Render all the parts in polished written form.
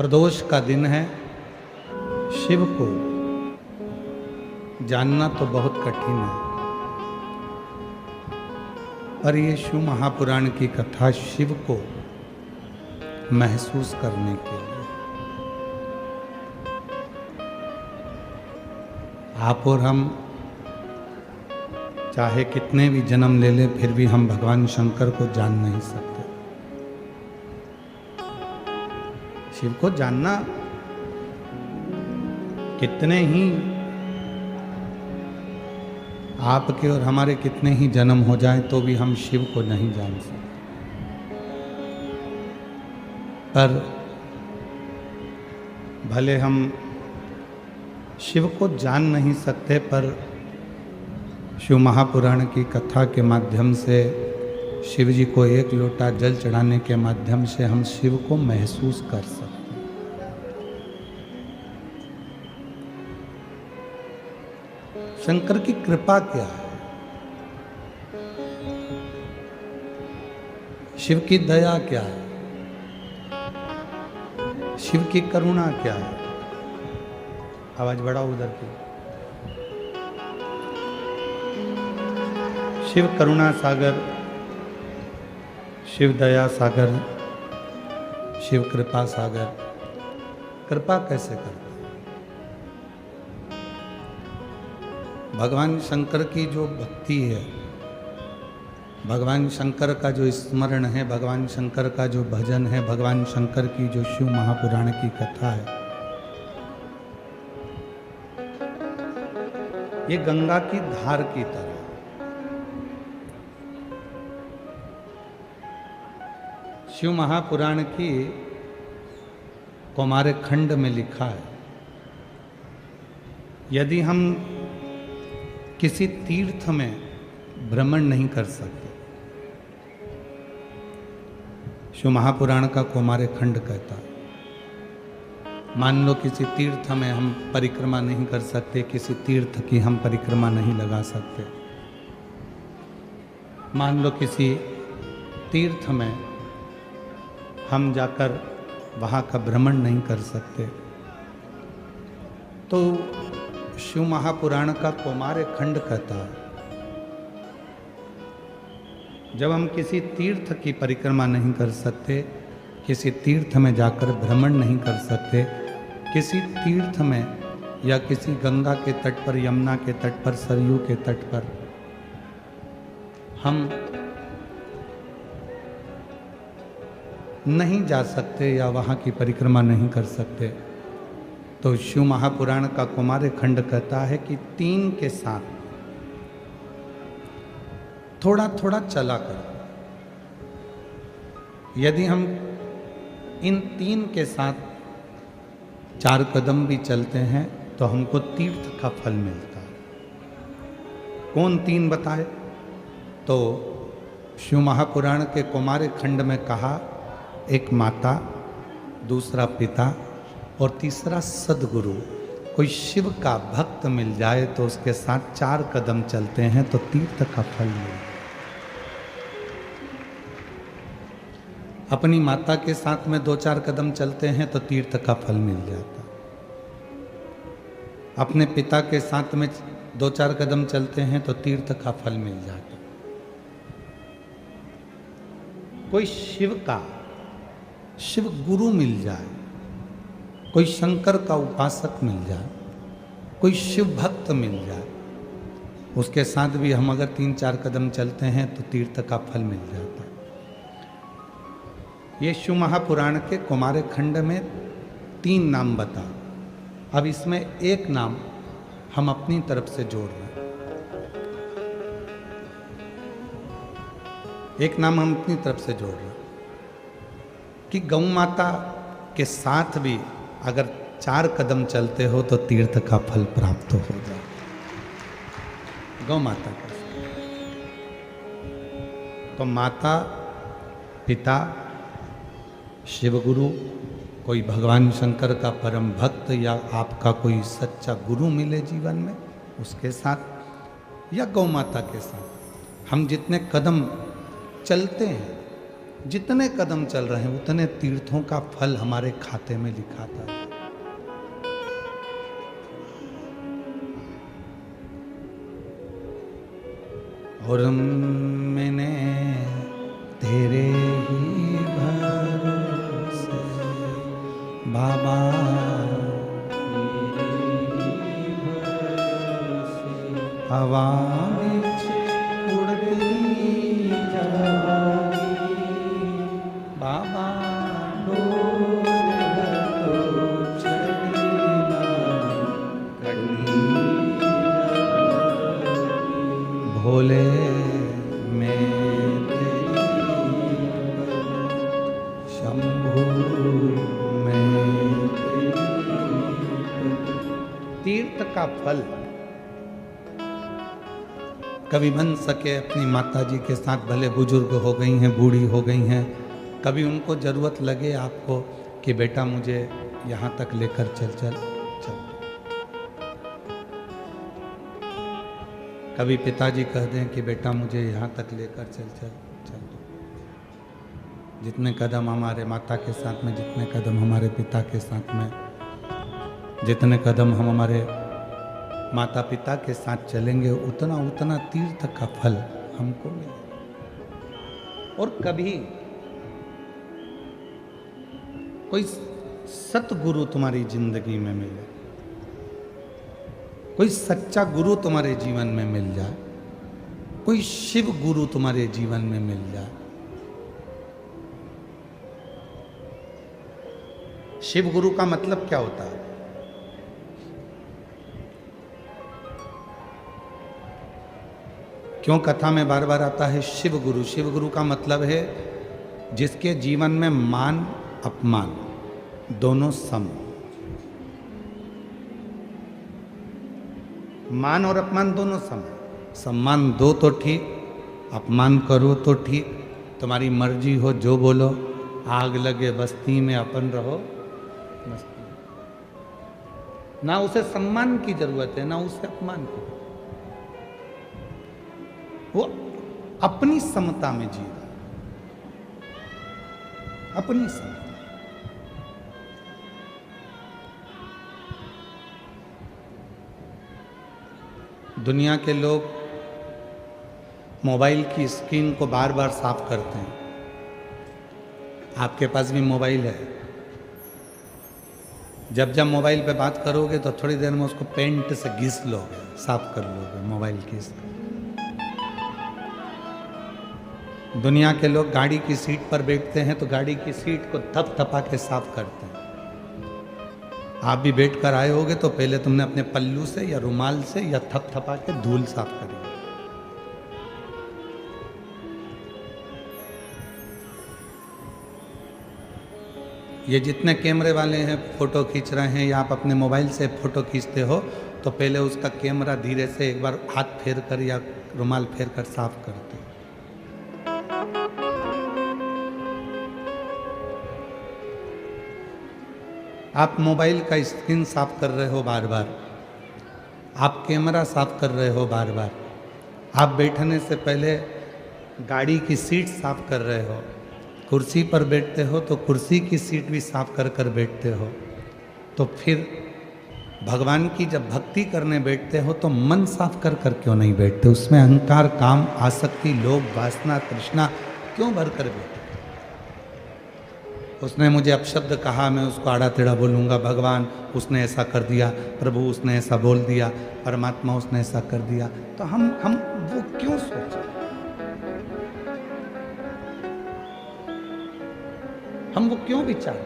प्रदोष का दिन है। शिव को जानना तो बहुत कठिन है, पर ये शिव महापुराण की कथा शिव को महसूस करने के लिए आप और हम चाहे कितने भी जन्म ले लें, फिर भी हम भगवान शंकर को जान नहीं सकते। शिव को जानना कितने ही आपके और हमारे कितने ही जन्म हो जाएं तो भी हम शिव को नहीं जान सकते। पर भले हम शिव को जान नहीं सकते, पर शिव महापुराण की कथा के माध्यम से शिव जी को एक लोटा जल चढ़ाने के माध्यम से हम शिव को महसूस कर सकते हैं। शंकर की कृपा क्या है, शिव की दया क्या है, शिव की करुणा क्या है। आवाज बढ़ाओ उधर की। शिव करुणा सागर, शिव दया सागर, शिव कृपा सागर। कृपा कैसे करते? भगवान शंकर की जो भक्ति है, भगवान शंकर का जो स्मरण है, भगवान शंकर का जो भजन है, भगवान शंकर की जो शिव महापुराण की कथा है, ये गंगा की धार की तरह। शिव महापुराण की कौमार खंड में लिखा है, यदि हम किसी तीर्थ में भ्रमण नहीं कर सकते, शिव महापुराण का कौमार खंड कहता है, मान लो किसी तीर्थ में हम परिक्रमा नहीं कर सकते, किसी तीर्थ की हम परिक्रमा नहीं लगा सकते, मान लो किसी तीर्थ में हम जाकर वहाँ का भ्रमण नहीं कर सकते, तो शिव महापुराण का कौमार खंड कहता है, जब हम किसी तीर्थ की परिक्रमा नहीं कर सकते, किसी तीर्थ में जाकर भ्रमण नहीं कर सकते, किसी तीर्थ में या किसी गंगा के तट पर, यमुना के तट पर, सरयू के तट पर हम नहीं जा सकते या वहाँ की परिक्रमा नहीं कर सकते, तो शिव महापुराण का कौमार खंड कहता है कि तीन के साथ थोड़ा थोड़ा चला कर। यदि हम इन तीन के साथ 4 कदम भी चलते हैं तो हमको तीर्थ का फल मिलता है। कौन 3 बताए? तो शिव महापुराण के कौमार खंड में कहा, एक माता, दूसरा पिता और तीसरा सदगुरु। कोई शिव का भक्त मिल जाए तो उसके साथ 4 कदम चलते हैं तो तीर्थ का फल मिलता है। अपनी माता के साथ में 2-4 कदम चलते हैं तो तीर्थ का फल मिल जाता। अपने पिता के साथ में 2-4 कदम चलते हैं तो तीर्थ का फल मिल जाता। कोई शिव गुरु मिल जाए, कोई शंकर का उपासक मिल जाए, कोई शिव भक्त मिल जाए, उसके साथ भी हम अगर 3-4 कदम चलते हैं तो तीर्थ का फल मिल जाता है। ये शिव महापुराण के कौमार खंड में 3 नाम बता। अब इसमें एक नाम हम अपनी तरफ से जोड़ रहे हैं। एक नाम हम अपनी तरफ से जोड़ रहे हैं कि गौ माता के साथ भी अगर 4 कदम चलते हो तो तीर्थ का फल प्राप्त हो जाए। गौ माता का, तो माता, पिता, शिवगुरु, कोई भगवान शंकर का परम भक्त या आपका कोई सच्चा गुरु मिले जीवन में, उसके साथ या गौ माता के साथ हम जितने कदम चलते हैं जितने कदम चल रहे हैं उतने तीर्थों का फल हमारे खाते में लिखा था। और मैंने तेरे ही भरोसे बाबा, हवा बिच उड़ती जागी बाबा, डोर तो चढ़ी ना कटी भोले मैं तेरी शंभु मैं तीर्थ का फल कभी बन सके अपनी माता जी के साथ, भले बुजुर्ग हो गई हैं, बूढ़ी हो गई हैं, कभी उनको ज़रूरत लगे आपको कि बेटा मुझे यहाँ तक लेकर चल चल चल। कभी पिताजी कह दें कि बेटा मुझे यहाँ तक लेकर चल चल चल। जितने कदम हमारे माता के साथ में, जितने कदम हमारे पिता के साथ में, जितने कदम हम हमारे माता पिता के साथ चलेंगे उतना उतना तीर्थ का फल हमको मिले। और कभी कोई सतगुरु तुम्हारी जिंदगी में मिले, कोई सच्चा गुरु तुम्हारे जीवन में मिल जाए, कोई शिव गुरु तुम्हारे जीवन में मिल जाए। शिव गुरु का मतलब क्या होता है? क्यों कथा में बार बार आता है शिव गुरु? शिव गुरु का मतलब है जिसके जीवन में मान अपमान दोनों सम। मान और अपमान दोनों सम। सम्मान दो तो ठीक, अपमान करो तो ठीक, तुम्हारी मर्जी हो जो बोलो। आग लगे बस्ती में अपन रहो बस्ती। ना उसे सम्मान की जरूरत है ना उसे अपमान की। वो अपनी समता में जी रहा, अपनी समता। दुनिया के लोग मोबाइल की स्क्रीन को बार बार साफ करते हैं। आपके पास भी मोबाइल है, जब जब मोबाइल पे बात करोगे तो थोड़ी देर में उसको पेंट से घिस लोगे, साफ कर लोगे मोबाइल की स्क्रीन। दुनिया के लोग गाड़ी की सीट पर बैठते हैं तो गाड़ी की सीट को थपथपा के साफ करते हैं। आप भी बैठ कर आए होगे तो पहले तुमने अपने पल्लू से या रुमाल से या थपथपा के धूल साफ करी। ये जितने कैमरे वाले हैं फोटो खींच रहे हैं या आप अपने मोबाइल से फोटो खींचते हो तो पहले उसका कैमरा धीरे से एक बार हाथ फेर कर या रुमाल फेर कर साफ करते हो। आप मोबाइल का स्क्रीन साफ कर रहे हो बार बार, आप कैमरा साफ कर रहे हो बार बार, आप बैठने से पहले गाड़ी की सीट साफ कर रहे हो, कुर्सी पर बैठते हो तो कुर्सी की सीट भी साफ कर कर बैठते हो। तो फिर भगवान की जब भक्ति करने बैठते हो तो मन साफ कर कर क्यों नहीं बैठते? उसमें अहंकार, काम, आसक्ति, लोभ, वासना, तृष्णा क्यों भर कर बैठते? उसने मुझे अपशब्द कहा, मैं उसको आड़ा टेढ़ा बोलूँगा। भगवान उसने ऐसा कर दिया, प्रभु उसने ऐसा बोल दिया, परमात्मा उसने ऐसा कर दिया। तो हम वो क्यों सोचें? हम वो क्यों विचार?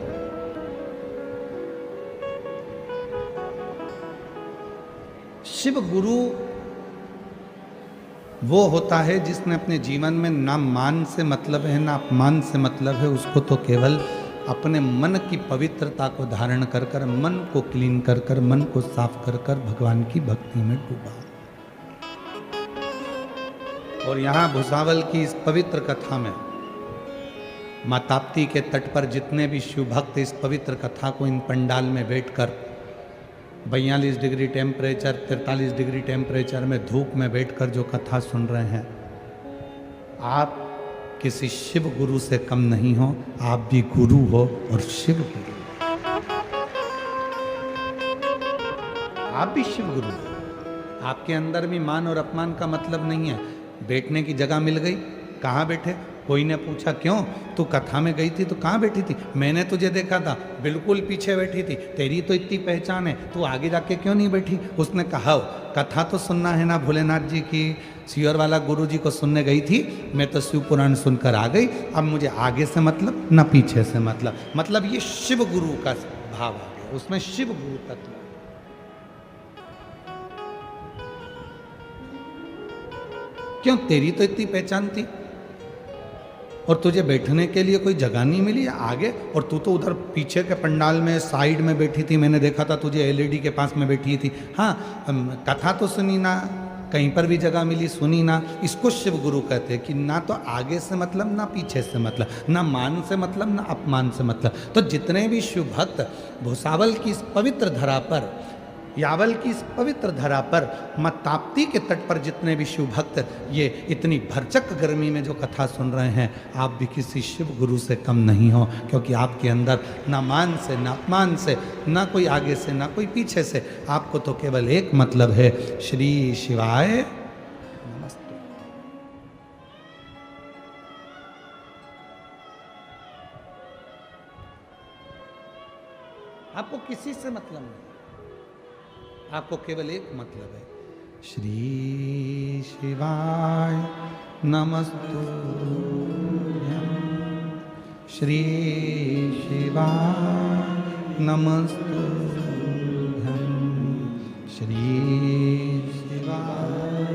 शिव गुरु वो होता है जिसने अपने जीवन में ना मान से मतलब है ना अपमान से मतलब है। उसको तो केवल अपने मन की पवित्रता को धारण कर कर, मन को क्लीन कर कर, मन को साफ कर कर भगवान की भक्ति में डूबा। और यहाँ भुसावल की इस पवित्र कथा में माँ ताप्ती के तट पर जितने भी शिव भक्त इस पवित्र कथा को इन पंडाल में बैठकर 42 डिग्री टेम्परेचर, 43 डिग्री टेम्परेचर में धूप में बैठकर जो कथा सुन रहे हैं, आप किसी शिव गुरु से कम नहीं हो, आप भी गुरु हो और शिव गुरु, आप भी शिव गुरु हो। आपके अंदर भी मान और अपमान का मतलब नहीं है। बैठने की जगह मिल गई, कहाँ बैठे? कोई ने पूछा क्यों तू कथा में गई थी तो कहाँ बैठी थी? मैंने तुझे देखा था बिल्कुल पीछे बैठी थी, तेरी तो इतनी पहचान है, तू आगे जाके क्यों नहीं बैठी? उसने कहा कथा तो सुनना है ना भोलेनाथ जी की, सियोर वाला गुरु जी को सुनने गई थी, मैं तो शिव पुराण सुनकर आ गई, अब मुझे आगे से मतलब ना पीछे से मतलब ये शिव गुरु का भाव आ गया, उसमें शिव गुरु तत्व। क्यों? तेरी तो इतनी पहचान थी और तुझे बैठने के लिए कोई जगह नहीं मिली आगे, और तू तो उधर पीछे के पंडाल में साइड में बैठी थी, मैंने देखा था तुझे एलईडी के पास में बैठी थी। हाँ, कथा तो सुनी ना, कहीं पर भी जगह मिली सुनी ना। इसको शिव गुरु कहते हैं कि ना तो आगे से मतलब ना पीछे से मतलब, ना मान से मतलब ना अपमान से मतलब। तो जितने भी शिव भक्त भुसावल की इस पवित्र धरा पर, यावल की इस पवित्र धरा पर, मां ताप्ती के तट पर जितने भी शिव भक्त ये इतनी भरचक गर्मी में जो कथा सुन रहे हैं, आप भी किसी शिव गुरु से कम नहीं हो, क्योंकि आपके अंदर ना मान से ना अपमान से, ना कोई आगे से ना कोई पीछे से, आपको तो केवल एक मतलब है, श्री शिवाय नमस्ते। आपको किसी से मतलब नहीं, आपको केवल एक मतलब है, श्री शिवाय नमस्तुभ्यं, श्री शिवाय नमस्तुभ्यं, श्री शिवाय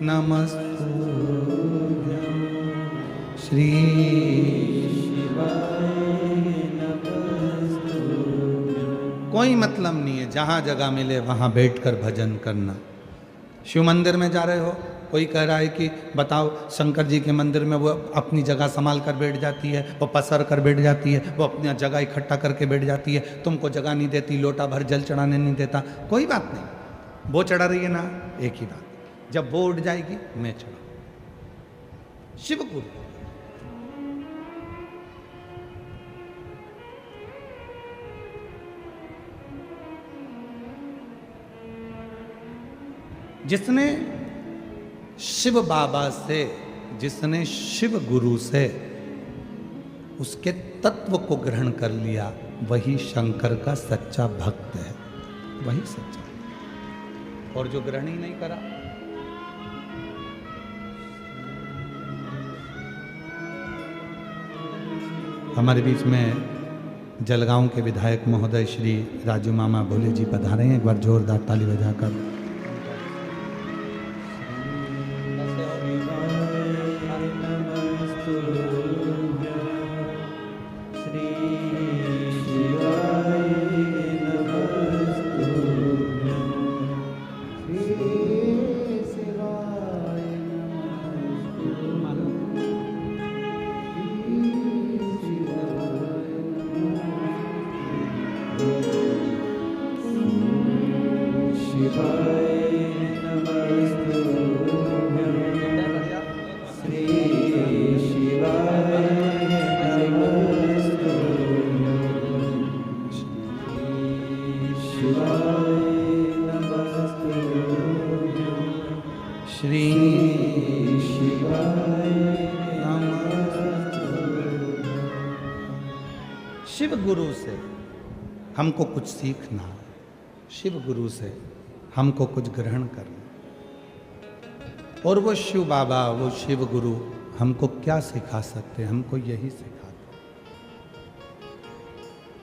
नमस्तुभ्यं, श्री कोई मतलब नहीं है, जहाँ जगह मिले वहाँ बैठकर भजन करना। शिव मंदिर में जा रहे हो, कोई कह रहा है कि बताओ शंकर जी के मंदिर में वो अपनी जगह संभाल कर बैठ जाती है, वो पसर कर बैठ जाती है, वो अपनी जगह इकट्ठा करके बैठ जाती है, तुमको जगह नहीं देती, लोटा भर जल चढ़ाने नहीं देता। कोई बात नहीं, वो चढ़ा रही है ना, एक ही बात, जब वो उठ जाएगी मैं चढ़ा। शिव गुरु जिसने शिव बाबा से, जिसने शिव गुरु से उसके तत्व को ग्रहण कर लिया, वही शंकर का सच्चा भक्त है, वही सच्चा। और जो ग्रहण ही नहीं करा, हमारे बीच में जलगांव के विधायक महोदय श्री राजू मामा भोले जी पधारे हैं, एक बार जोरदार ताली बजाकर। शिव गुरु से हमको कुछ सीखना, शिव गुरु से हमको कुछ ग्रहण करना, और वो शिव बाबा, वो शिव गुरु हमको क्या सिखा सकते हैं? हमको यही सिखाते,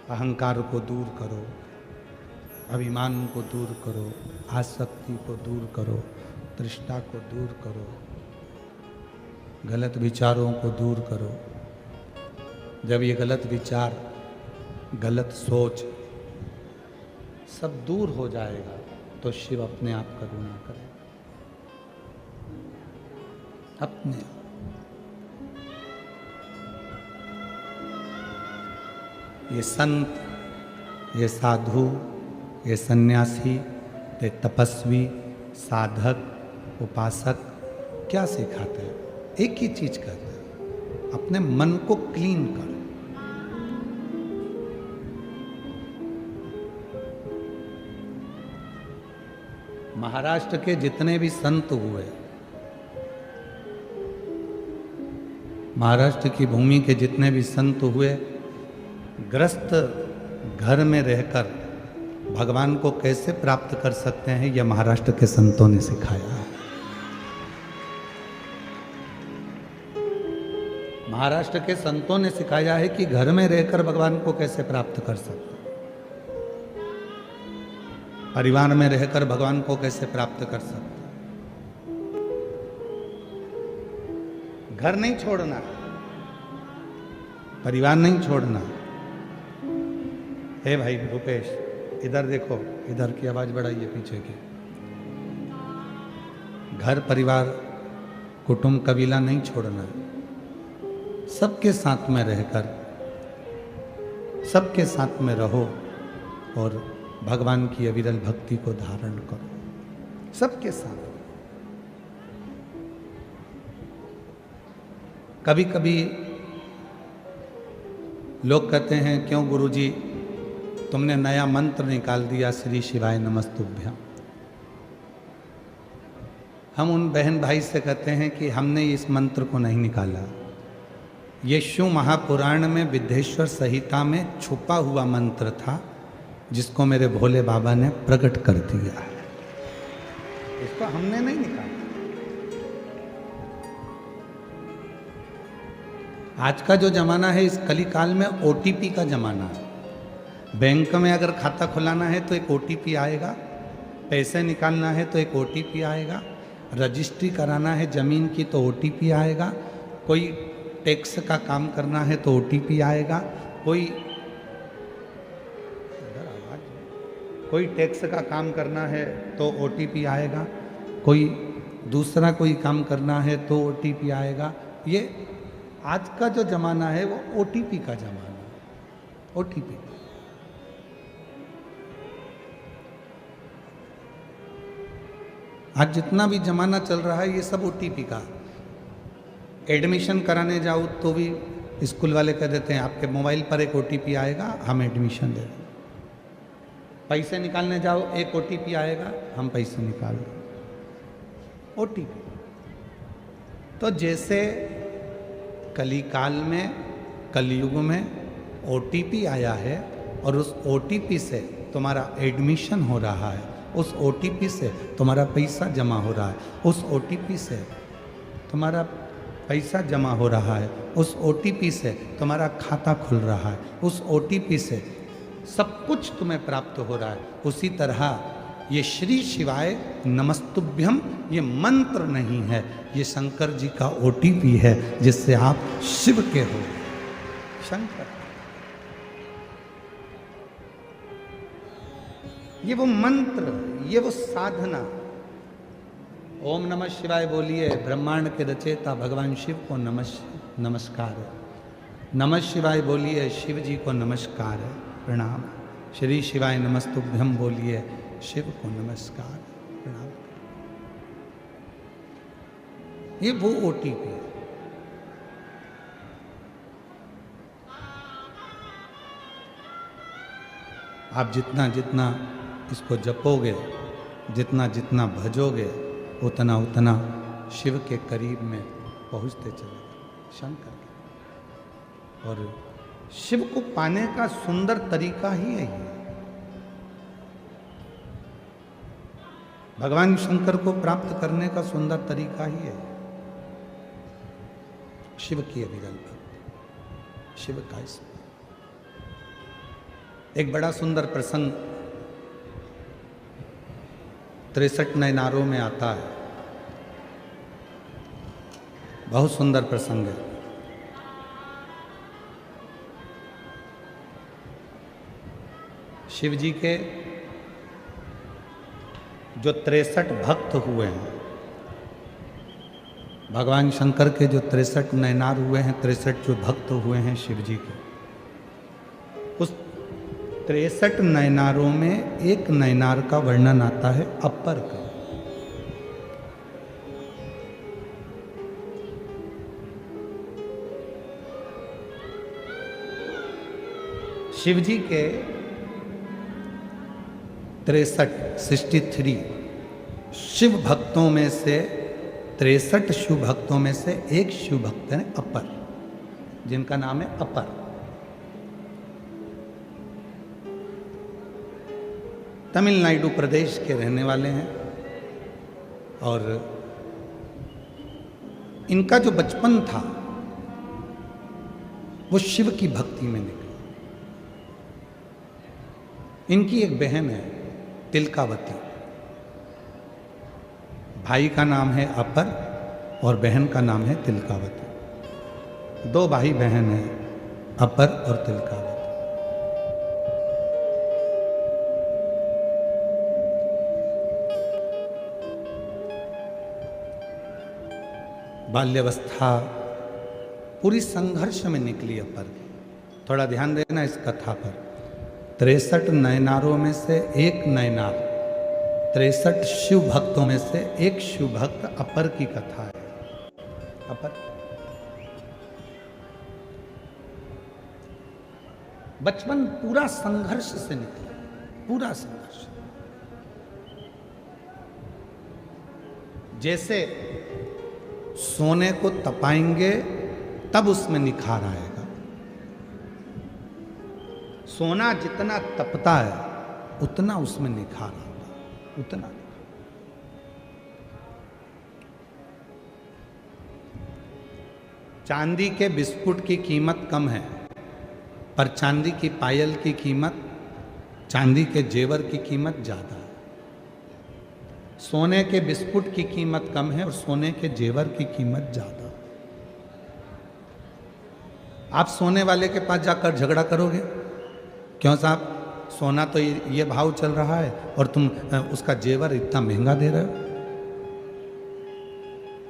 अहंकार को दूर करो, अभिमान को दूर करो, आसक्ति को दूर करो, तृष्णा को दूर करो, गलत विचारों को दूर करो। जब ये गलत विचार, गलत सोच सब दूर हो जाएगा तो शिव अपने आप करुणा करेगा, अपने आप। ये संत, ये साधु, ये सन्यासी, ये तपस्वी, साधक, उपासक क्या सिखाते हैं? एक ही चीज कहते हैं, अपने मन को क्लीन कर। महाराष्ट्र के जितने भी संत हुए, महाराष्ट्र की भूमि के जितने भी संत हुए, ग्रस्त घर में रहकर भगवान को कैसे प्राप्त कर सकते हैं, यह महाराष्ट्र के संतों ने सिखाया है। महाराष्ट्र के संतों ने सिखाया है कि घर में रहकर भगवान को कैसे प्राप्त कर सकते हैं, परिवार में रहकर भगवान को कैसे प्राप्त कर सकते हैं। घर नहीं छोड़ना, परिवार नहीं छोड़ना। हे भाई रुपेश, इधर देखो, इधर की आवाज बढ़ाइए पीछे की। घर परिवार कुटुंब कबीला नहीं छोड़ना, सबके साथ में रहकर सबके साथ में रहो और भगवान की अविरल भक्ति को धारण करो, सबके साथ। कभी कभी लोग कहते हैं, क्यों गुरुजी तुमने नया मंत्र निकाल दिया, श्री शिवाय नमस्तुभ्यं। हम उन बहन भाई से कहते हैं कि हमने इस मंत्र को नहीं निकाला, ये शिव महापुराण में विद्येश्वर संहिता में छुपा हुआ मंत्र था, जिसको मेरे भोले बाबा ने प्रकट कर दिया है, इसको हमने नहीं निकाला। आज का जो जमाना है, इस कलिकाल में ओटीपी का जमाना है। बैंक में अगर खाता खुलाना है तो एक ओटीपी आएगा, पैसे निकालना है तो एक ओटीपी आएगा, रजिस्ट्री कराना है जमीन की तो ओटीपी आएगा, कोई टैक्स का काम करना है तो ओटीपी आएगा, कोई टैक्स का काम करना है तो ओटीपी आएगा, कोई दूसरा कोई काम करना है तो ओटीपी आएगा। ये आज का जो जमाना है वो ओटीपी का जमाना है, ओटीपी। आज जितना भी जमाना चल रहा है ये सब ओटीपी का। एडमिशन कराने जाओ तो भी स्कूल वाले कह देते हैं आपके मोबाइल पर एक ओटीपी आएगा, हम एडमिशन दे दें। पैसे निकालने जाओ एक ओटीपी आएगा, हम पैसे निकाल दें, ओटीपी। तो जैसे कलिकाल में, कलयुग में ओटीपी आया है और उस ओटीपी से तुम्हारा एडमिशन हो रहा है, उस ओटीपी से तुम्हारा पैसा जमा हो रहा है, उस ओटीपी से तुम्हारा पैसा जमा हो रहा है, उस ओटीपी से तुम्हारा खाता खुल रहा है, उस ओटीपी से सब कुछ तुम्हें प्राप्त हो रहा है। उसी तरह ये श्री शिवाय नमस्तुभ्यम ये मंत्र नहीं है, ये शंकर जी का ओटीपी है, जिससे आप शिव के हो। शंकर ये वो मंत्र, ये वो साधना। ओम नमः शिवाय बोलिए, ब्रह्मांड के रचयिता भगवान शिव को नमस्कार है। नमः शिवाय बोलिए, शिव जी को नमस्कार है, प्रणाम। श्री शिवाय नमस्तुभ्यम बोलिए, शिव को नमस्कार, प्रणाम। ये वो ओटीपी है। आप जितना जितना इसको जपोगे, जितना जितना भजोगे, उतना उतना शिव के करीब में पहुंचते चले शंकर के। और शिव को पाने का सुंदर तरीका ही है ये। भगवान शंकर को प्राप्त करने का सुंदर तरीका ही है शिव की अविरल भक्ति, शिव का स्मरण। एक बड़ा सुंदर प्रसंग 63 नयनारों में आता है, बहुत सुंदर प्रसंग है। शिव जी के जो 63 भक्त हुए हैं, भगवान शंकर के जो 63 नयनार हुए हैं, 63 जो भक्त हुए हैं शिव जी के, उस 63 नयनारों में एक नयनार का वर्णन आता है अपर का। शिव जी के 63 शिव भक्तों में से 63 शिव भक्तों में से एक शिव भक्त है अपर, जिनका नाम है अपर। तमिलनाडु प्रदेश के रहने वाले हैं और इनका जो बचपन था वो शिव की भक्ति में निकला। इनकी एक बहन है तिलकावती, भाई का नाम है अपर और बहन का नाम है तिलकावती। 2 भाई बहन हैं, अपर और तिलकावती। बाल्यावस्था पूरी संघर्ष में निकली अपर की। थोड़ा ध्यान देना इस कथा पर। 63 नयनारों में से एक नयनार, 63 शिव भक्तों में से एक शिव भक्त अपर की कथा है। अपर बचपन पूरा संघर्ष से निकला, पूरा संघर्ष। जैसे सोने को तपाएंगे तब उसमें निखार आएगा। सोना जितना तपता है उतना उसमें निखार आता है, उतना। चांदी के बिस्कुट की कीमत कम है, पर चांदी की पायल की कीमत, चांदी के जेवर की कीमत ज्यादा है। सोने के बिस्कुट की कीमत कम है और सोने के जेवर की कीमत ज्यादा। आप सोने वाले के पास जाकर झगड़ा करोगे, क्यों साहब सोना तो ये भाव चल रहा है और तुम उसका जेवर इतना महंगा दे रहे हो।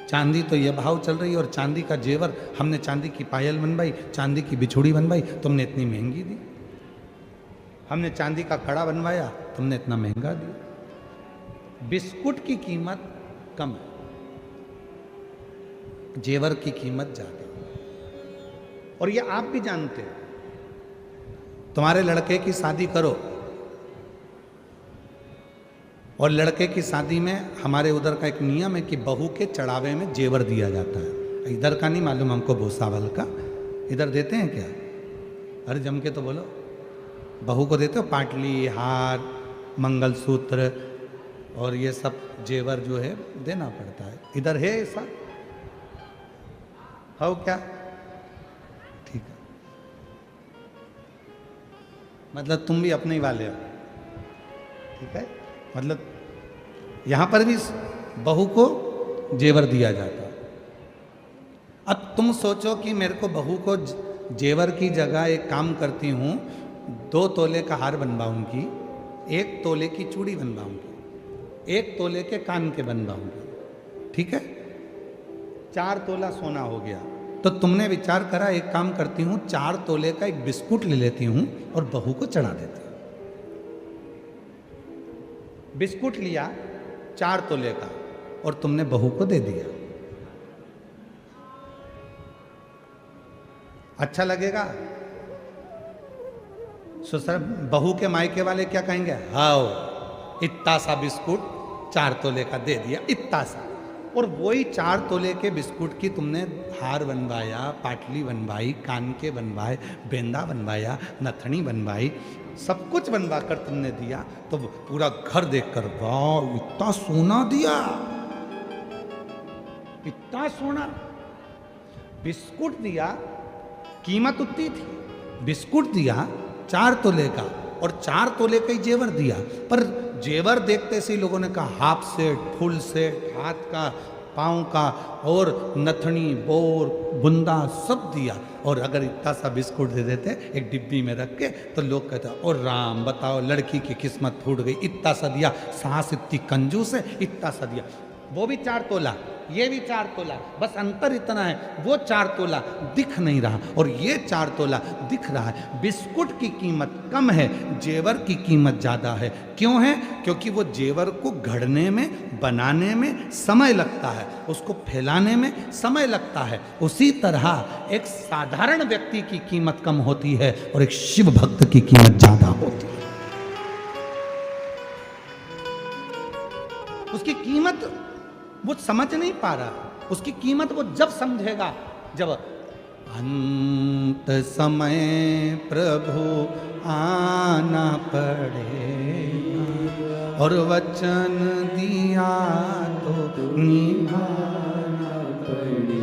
चांदी तो ये भाव चल रही है और चांदी का जेवर, हमने चांदी की पायल बनवाई, चांदी की बिछुड़ी बनवाई, तुमने इतनी महंगी दी। हमने चांदी का कड़ा बनवाया, तुमने इतना महंगा दिया। बिस्कुट की कीमत कम है, जेवर की कीमत ज्यादा। और ये आप भी जानते हो। तुम्हारे लड़के की शादी करो और लड़के की शादी में हमारे उधर का एक नियम है कि बहू के चढ़ावे में जेवर दिया जाता है। इधर का नहीं मालूम हमको, भूसावल का इधर देते हैं क्या? अरे जम के तो बोलो। बहू को देते हो पाटली, हार, मंगलसूत्र और ये सब जेवर जो है देना पड़ता है। इधर है ऐसा? हो क्या? ठीक है, मतलब तुम भी अपने ही वाले हो, ठीक है। मतलब यहां पर भी बहू को जेवर दिया जाता है। अब तुम सोचो कि मेरे को बहू को जेवर की जगह एक काम करती हूं, 2 तोले का हार बनवाऊंगी, 1 तोले की चूड़ी बनवाऊंगी, 1 तोले के कान के बनवाऊंगी, ठीक है। 4 तोला सोना हो गया। तो तुमने विचार करा एक काम करती हूं, 4 तोले का एक बिस्कुट ले लेती हूं और बहू को चढ़ा देती हूं। बिस्कुट लिया 4 तोले का और तुमने बहू को दे दिया, अच्छा लगेगा? ससुर बहू के मायके वाले क्या कहेंगे? हाओ इतना सा बिस्कुट 4 तोले का दे दिया, इतना सा। और वही 4 तोले के बिस्कुट की तुमने हार बनवाया, पाटली बनवाई, कान के बनवाए, बेंदा बनवाया, नथनी बनवाई, सब कुछ बनवा कर तुमने दिया। तो पूरा घर देखकर वाह इतना सोना दिया, इतना सोना। बिस्कुट दिया, कीमत उतनी थी। बिस्कुट दिया 4 तोले का और 4 तोले का ही जेवर दिया। पर जेवर देखते से ही लोगों ने कहा हाफ सेट, फुल सेट, हाथ का, पाँव का और नथनी, बोर, बुंदा सब दिया। और अगर इतना सा बिस्कुट दे देते एक डिब्बी में रख के तो लोग कहते और राम बताओ लड़की की किस्मत फूट गई, इतना सा दिया, सास इतनी कंजूस है, इतना सा दिया। वो भी 4 तोला ये भी 4 तोला, बस अंतर इतना है, वो 4 तोला दिख नहीं रहा और ये 4 तोला दिख रहा है। बिस्कुट की कीमत कम है, जेवर की कीमत ज़्यादा है। क्यों है? क्योंकि वो जेवर को घड़ने में, बनाने में समय लगता है, उसको फैलाने में समय लगता है। उसी तरह एक साधारण व्यक्ति की कीमत कम होती है और एक शिव भक्त की कीमत ज़्यादा होती है। उसकी कीमत वो समझ नहीं पा रहा, उसकी कीमत वो जब समझेगा जब अंत समय प्रभु आना पड़ेगा और वचन दिया तो निभाना पड़ेगा।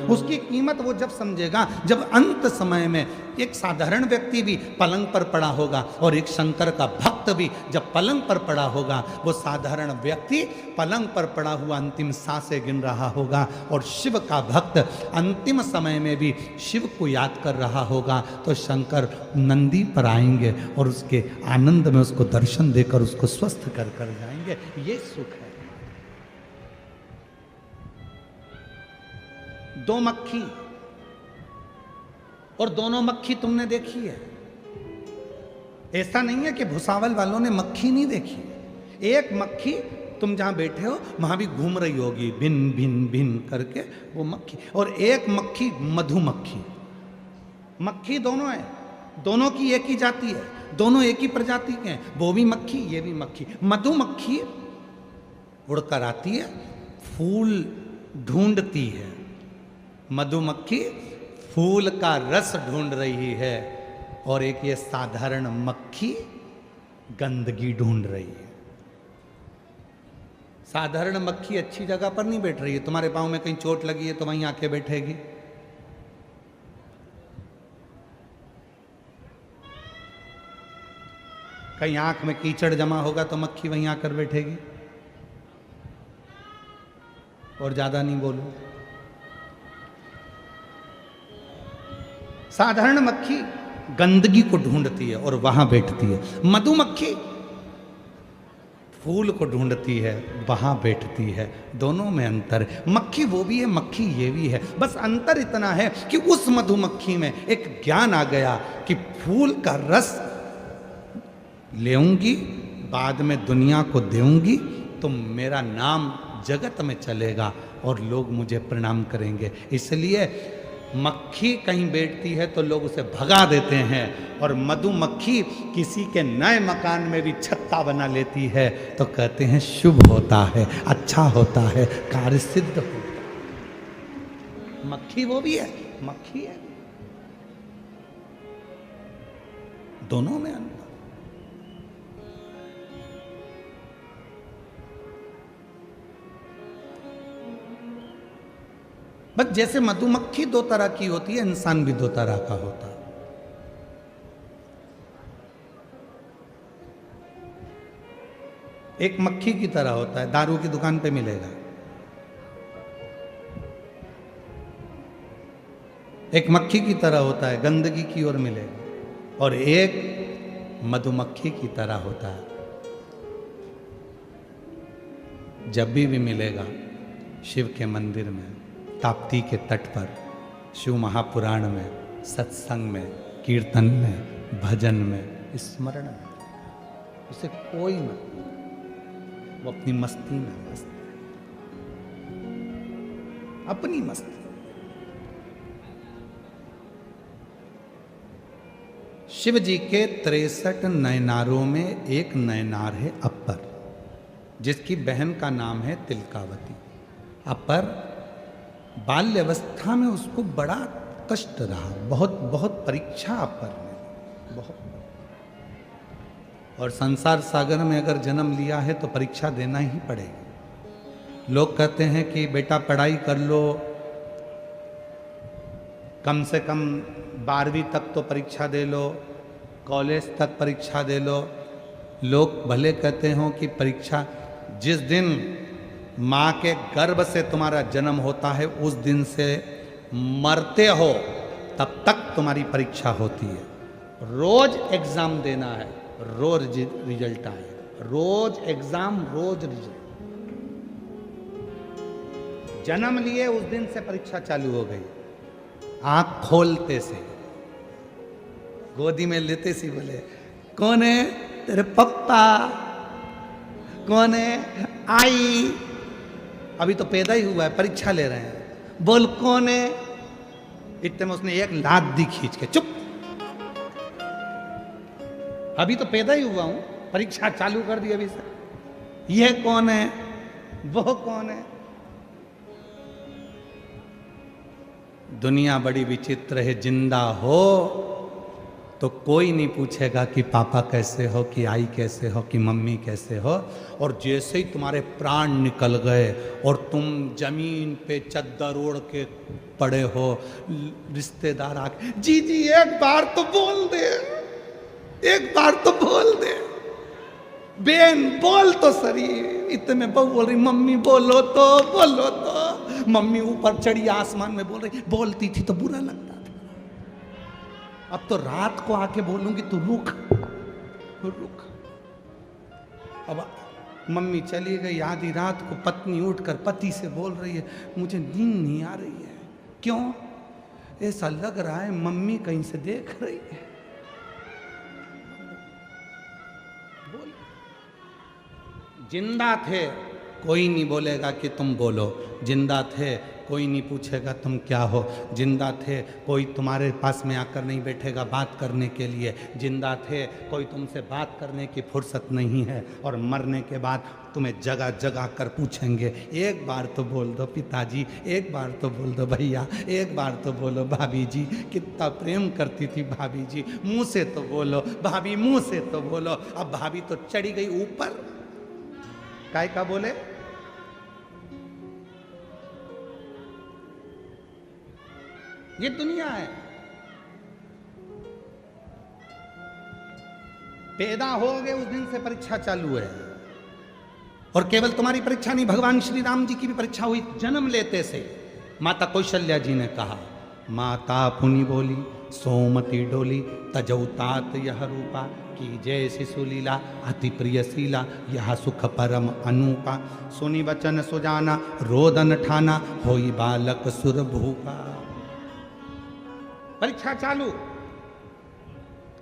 उसकी कीमत वो जब समझेगा जब अंत समय में एक साधारण व्यक्ति भी पलंग पर पड़ा होगा और एक शंकर का भक्त भी जब पलंग पर पड़ा होगा, वो साधारण व्यक्ति पलंग पर पड़ा हुआ अंतिम सांसें गिन रहा होगा और शिव का भक्त अंतिम समय में भी शिव को याद कर रहा होगा, तो शंकर नंदी पर आएंगे और उसके आनंद में उसको दर्शन देकर उसको स्वस्थ कर कर जाएंगे। ये सुख है। 2 मक्खी, और दोनों मक्खी तुमने देखी है। ऐसा नहीं है कि भुसावल वालों ने मक्खी नहीं देखी। एक मक्खी तुम जहां बैठे हो वहां भी घूम रही होगी भिन भिन भिन करके वो मक्खी, और एक मक्खी मधुमक्खी। मक्खी दोनों है, दोनों की एक ही जाति है, दोनों एक ही प्रजाति के हैं। वो भी मक्खी, ये भी मक्खी। मधुमक्खी उड़कर आती है, फूल ढूंढती है। मधुमक्खी फूल का रस ढूंढ रही है और एक ये साधारण मक्खी गंदगी ढूंढ रही है। साधारण मक्खी अच्छी जगह पर नहीं बैठ रही है। तुम्हारे पांव में कहीं चोट लगी है तो वहीं आके बैठेगी। कहीं आंख में कीचड़ जमा होगा तो मक्खी वहीं आकर बैठेगी। और ज्यादा नहीं बोलूं, साधारण मक्खी गंदगी को ढूंढती है और वहां बैठती है। मधुमक्खी फूल को ढूंढती है, वहां बैठती है। दोनों में अंतर है। मक्खी वो भी है, मक्खी ये भी है। बस अंतर इतना है कि उस मधुमक्खी में एक ज्ञान आ गया कि फूल का रस लेऊंगी, बाद में दुनिया को देऊंगी तो मेरा नाम जगत में चलेगा और लोग मुझे प्रणाम करेंगे। इसलिए मक्खी कहीं बैठती है तो लोग उसे भगा देते हैं, और मधुमक्खी किसी के नए मकान में भी छत्ता बना लेती है तो कहते हैं शुभ होता है, अच्छा होता है, कार्य सिद्ध होता है। मक्खी वो भी है, मक्खी है। दोनों में अंतर। बस जैसे मधुमक्खी 2 तरह की होती है, इंसान भी 2 तरह का होता है। एक मक्खी की तरह होता है, दारू की दुकान पे मिलेगा। एक मक्खी की तरह होता है, गंदगी की ओर मिलेगा। और एक मधुमक्खी की तरह होता है, जब भी मिलेगा शिव के मंदिर में, ताप्ती के तट पर, शिव महापुराण में, सत्संग में, कीर्तन में, भजन में, स्मरण में, उसे कोई मत, वो अपनी मस्ती में मस्त है, अपनी मस्ती। शिव जी के 63 नयनारों में एक नयनार है अपर, जिसकी बहन का नाम है तिलकावती। अपर बाल्यावस्था में उसको बड़ा कष्ट रहा, बहुत बहुत परीक्षा अपर में, बहुत। और संसार सागर में अगर जन्म लिया है तो परीक्षा देना ही पड़ेगी। लोग कहते हैं कि बेटा पढ़ाई कर लो, कम से कम 12वीं तक तो परीक्षा दे लो, कॉलेज तक परीक्षा दे लो। लोग भले कहते हो कि परीक्षा, जिस दिन माँ के गर्भ से तुम्हारा जन्म होता है उस दिन से मरते हो तब तक तुम्हारी परीक्षा होती है। रोज एग्जाम देना है, रोज रिजल्ट आएगा, रोज एग्जाम, रोज रिजल्ट। जन्म लिए उस दिन से परीक्षा चालू हो गई। आंख खोलते से, गोदी में लेते से बोले, कौन है? तेरे पप्पा। कौन है? आई। अभी तो पैदा ही हुआ है, परीक्षा ले रहे हैं। बोल कौन है? इतने में उसने एक लात दी खींच के, चुप। अभी तो पैदा ही हुआ हूं, परीक्षा चालू कर दी अभी से। यह कौन है? वो कौन है? दुनिया बड़ी विचित्र है। जिंदा हो तो कोई नहीं पूछेगा कि पापा कैसे हो, कि आई कैसे हो, कि मम्मी कैसे हो। और जैसे ही तुम्हारे प्राण निकल गए और तुम जमीन पे चद्दर ओढ़ के पड़े हो, रिश्तेदार आके, जी जी एक बार तो बोल दे, एक बार तो बोल दे, बेन बोल तो सरी। इतने में बहू बोल रही, मम्मी बोलो तो, बोलो तो। मम्मी ऊपर चढ़ी आसमान में बोल रही, बोलती थी तो बुरा लगता था, अब तो रात को आके बोलूंगी तो रुक रुक। अब मम्मी चली गई, आधी रात को पत्नी उठकर पति से बोल रही है, मुझे नींद नहीं आ रही है। क्यों? ऐसा लग रहा है मम्मी कहीं से देख रही है। बोल। जिंदा थे कोई नहीं बोलेगा कि तुम बोलो, जिंदा थे कोई नहीं पूछेगा तुम क्या हो, जिंदा थे कोई तुम्हारे पास में आकर नहीं बैठेगा बात करने के लिए, जिंदा थे कोई तुमसे बात करने की फुर्सत नहीं है, और मरने के बाद तुम्हें जगह जगह कर पूछेंगे, एक बार तो बोल दो पिताजी, एक बार तो बोल दो भैया, एक बार तो बोलो भाभी जी, कितना प्रेम करती थी भाभी जी, मुंह से तो बोलो भाभी, मुंह से तो बोलो। अब भाभी तो चढ़ी गई ऊपर, काय का बोले? ये दुनिया है। पैदा हो गए उस दिन से परीक्षा चालू है। और केवल तुम्हारी परीक्षा नहीं, भगवान श्री राम जी की भी परीक्षा हुई जन्म लेते से। माता कौशल्या जी ने कहा, माता पुनि बोली सोमती डोली, तजौतात यह रूपा, की जय शिशुलीला अति प्रियशीला, यह सुख परम अनूपा, सुनि वचन सुजाना रोदन ठाना, होई बालक सुर भूपा। परीक्षा चालू।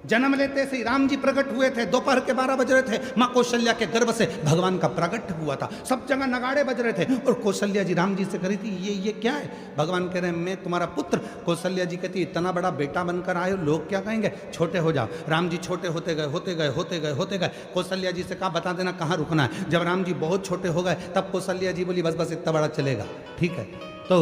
जन्म लेते से राम जी प्रकट हुए थे, दोपहर के 12 बज रहे थे, माँ कौशल्या के गर्भ से भगवान का प्रकट हुआ था, सब जगह नगाड़े बज रहे थे। और कौशल्या जी राम जी से कह रही थी, ये क्या है? भगवान कह रहे हैं, मैं तुम्हारा पुत्र। कौशल्या जी कहती, इतना बड़ा बेटा बनकर आए हो, लोग क्या कहेंगे? छोटे हो जाओ। राम जी छोटे होते गए होते गए होते गए होते गए। कौशल्या जी से कहा, बता देना कहाँ रुकना है। जब राम जी बहुत छोटे हो गए तब कौशल्या जी बोली, बस बस इतना बड़ा चलेगा, ठीक है। तो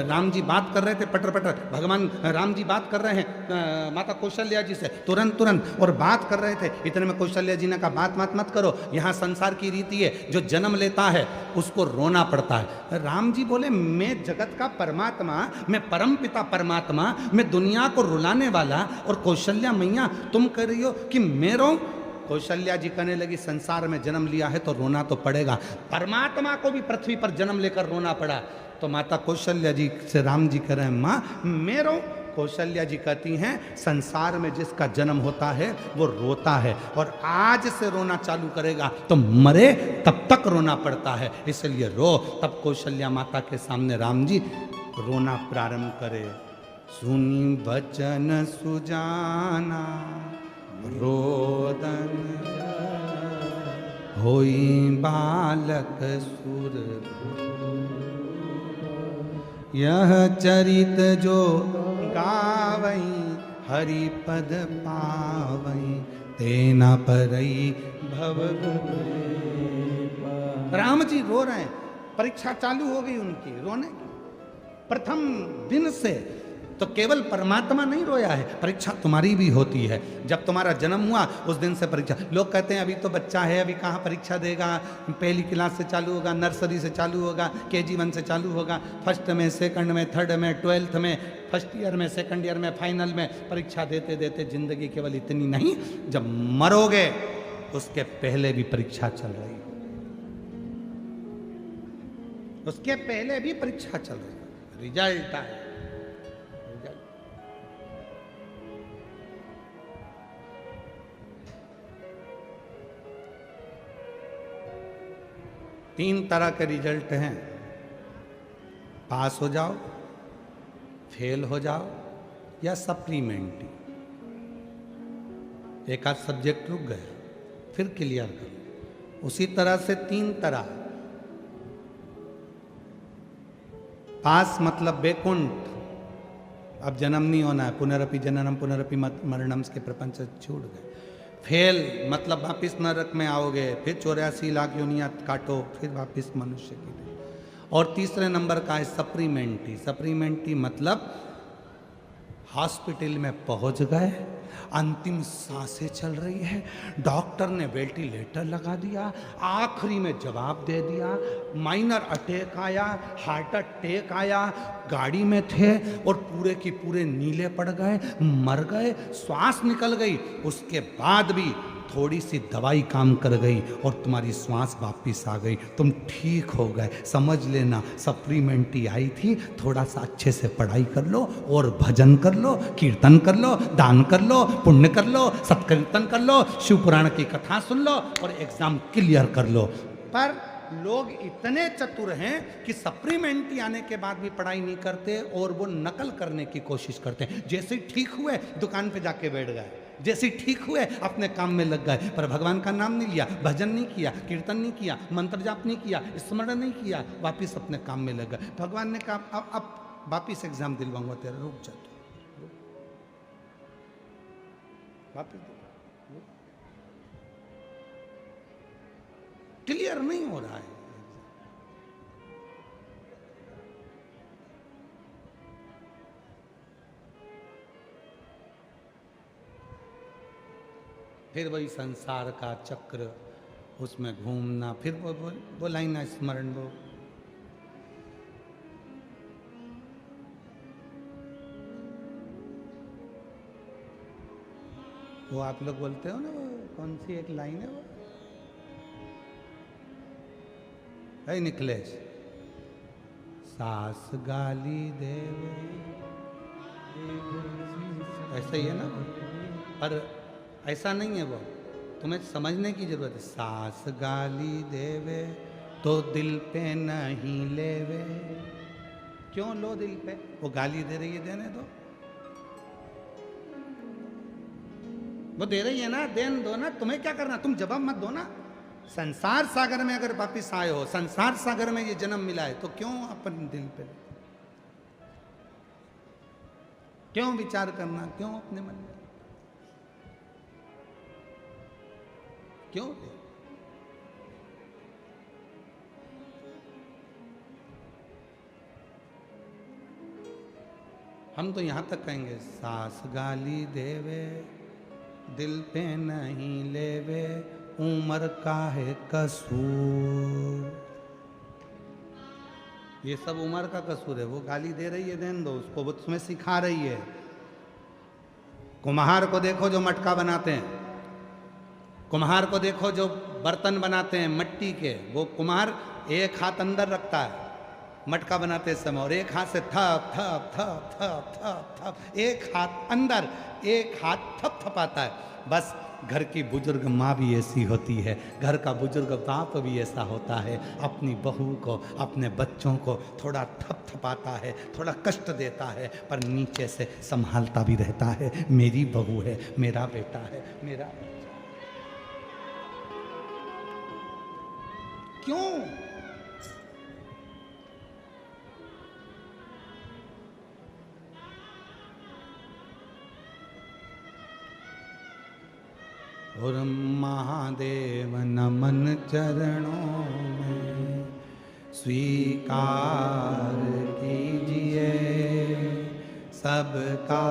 राम जी बात कर रहे थे, पटर पटर भगवान राम जी बात कर रहे हैं माता कौशल्या जी से, तुरंत तुरंत, और बात कर रहे थे। इतने में कौशल्या जी ने कहा, बात मत मत करो, यहाँ संसार की रीति है, जो जन्म लेता है उसको रोना पड़ता है। राम जी बोले, मैं जगत का परमात्मा, मैं परम पिता परमात्मा, मैं दुनिया को रुलाने वाला, और कौशल्या मैया तुम कह रही हो कि मैं रोऊं? कौशल्या जी कहने लगी, संसार में जन्म लिया है तो रोना तो पड़ेगा, परमात्मा को भी पृथ्वी पर जन्म लेकर रोना पड़ा। तो माता कौशल्या जी से राम जी कह रहे हैं, माँ मैं रोऊं? कौशल्या जी कहती हैं, संसार में जिसका जन्म होता है वो रोता है, और आज से रोना चालू करेगा तो मरे तब तक रोना पड़ता है, इसलिए रो। तब कौशल्या माता के सामने राम जी रोना प्रारंभ करे। सुनी वचन सुजाना रोदन होई बालक सुर, यह चरित जो गावई हरि पद पावई, तेना परई भव। राम जी रो रहे हैं, परीक्षा चालू हो गई उनकी रोने की। प्रथम दिन से तो केवल परमात्मा नहीं रोया है, परीक्षा तुम्हारी भी होती है। जब तुम्हारा जन्म हुआ उस दिन से परीक्षा। लोग कहते हैं अभी तो बच्चा है, अभी कहाँ परीक्षा देगा, पहली क्लास से चालू होगा, नर्सरी से चालू होगा, KG 1 से चालू होगा, फर्स्ट में, सेकंड में, थर्ड में, 12th में, फर्स्ट ईयर में, सेकंड ईयर में, फाइनल में, परीक्षा देते देते जिंदगी केवल इतनी नहीं, जब मरोगे उसके पहले भी परीक्षा चल रही, उसके पहले भी परीक्षा चल रही, रिजल्ट आए। तीन तरह के रिजल्ट हैं। पास हो जाओ, फेल हो जाओ या सप्लीमेंट्री। एक आध सब्जेक्ट रुक गए फिर क्लियर करो। उसी तरह से 3 तरह। पास मतलब बेकुंठ, अब जन्म नहीं होना है, पुनरपि जननम पुनरपि मरणम के प्रपंच छूट गए। फेल मतलब वापिस नरक में आओगे, फिर 84 लाख योनियां काटो, फिर वापिस मनुष्य की। और तीसरे नंबर का है सप्लीमेंट्री। सप्लीमेंट्री मतलब हॉस्पिटल में पहुंच गए, अंतिम सांसें चल रही है, डॉक्टर ने वेंटिलेटर लगा दिया, आखिरी में जवाब दे दिया, माइनर अटैक आया, हार्ट अटैक आया, गाड़ी में थे और पूरे की पूरे नीले पड़ गए, मर गए, श्वास निकल गई। उसके बाद भी थोड़ी सी दवाई काम कर गई और तुम्हारी श्वास वापिस आ गई, तुम ठीक हो गए। समझ लेना सप्लीमेंट्री आई थी, थोड़ा सा अच्छे से पढ़ाई कर लो और भजन कर लो, कीर्तन कर लो, दान कर लो, पुण्य कर लो, सत्कीर्तन कर लो, शिव पुराण की कथा सुन लो और एग्जाम क्लियर कर लो। पर लोग इतने चतुर हैं कि सप्लीमेंट्री आने के बाद भी पढ़ाई नहीं करते और वो नकल करने की कोशिश करते हैं। जैसे ही ठीक हुए दुकान पे जाके बैठ गए, जैसे ठीक हुए अपने काम में लग गए, पर भगवान का नाम नहीं लिया, भजन नहीं किया, कीर्तन नहीं किया, मंत्र जाप नहीं किया, स्मरण नहीं किया, वापिस अपने काम में लग गए। भगवान ने कहा अब वापिस एग्जाम दिलवाऊंगा तेरा, रुक जा तू, वापिस क्लियर नहीं हो रहा है। फिर वही संसार का चक्र, उसमें घूमना, फिर वो लाइन स्मरण, वो आप लोग बोलते हो ना, वो कौन सी एक लाइन है, वो है निकलेश, सास गाली देवे, ऐसा ही है ना। पर ऐसा नहीं है, वो तुम्हें समझने की जरूरत है। सास गाली देवे तो दिल पे नहीं लेवे। क्यों लो दिल पे, वो गाली दे रही है, देने दो, वो दे रही है ना, देन दो ना, तुम्हें क्या करना, तुम जवाब मत दो ना। संसार सागर में अगर वापिस आए हो, संसार सागर में ये जन्म मिला है, तो क्यों अपन दिल पे, क्यों विचार करना, क्यों अपने मन में, क्यों? हम तो यहां तक कहेंगे, सास गाली देवे दिल पे नहीं लेवे, उम्र का है कसूर। ये सब उम्र का कसूर है। वो गाली दे रही है, देन दो उसको, वो तुम्हें सिखा रही है। कुम्हार को देखो जो मटका बनाते हैं, कुम्हार को देखो जो बर्तन बनाते हैं मिट्टी के, वो कुम्हार एक हाथ अंदर रखता है मटका बनाते समय और एक हाथ से थप थप थप थप थप थप, एक हाथ अंदर, एक हाथ थप थपाता है। बस घर की बुजुर्ग माँ भी ऐसी होती है, घर का बुजुर्ग बाप भी ऐसा होता है, अपनी बहू को, अपने बच्चों को थोड़ा थप थपाता है, थोड़ा कष्ट देता है, पर नीचे से संभालता भी रहता है। मेरी बहू है, मेरा बेटा है, मेरा क्यों? और महादेव नमन चरणों में स्वीकार कीजिए, सबका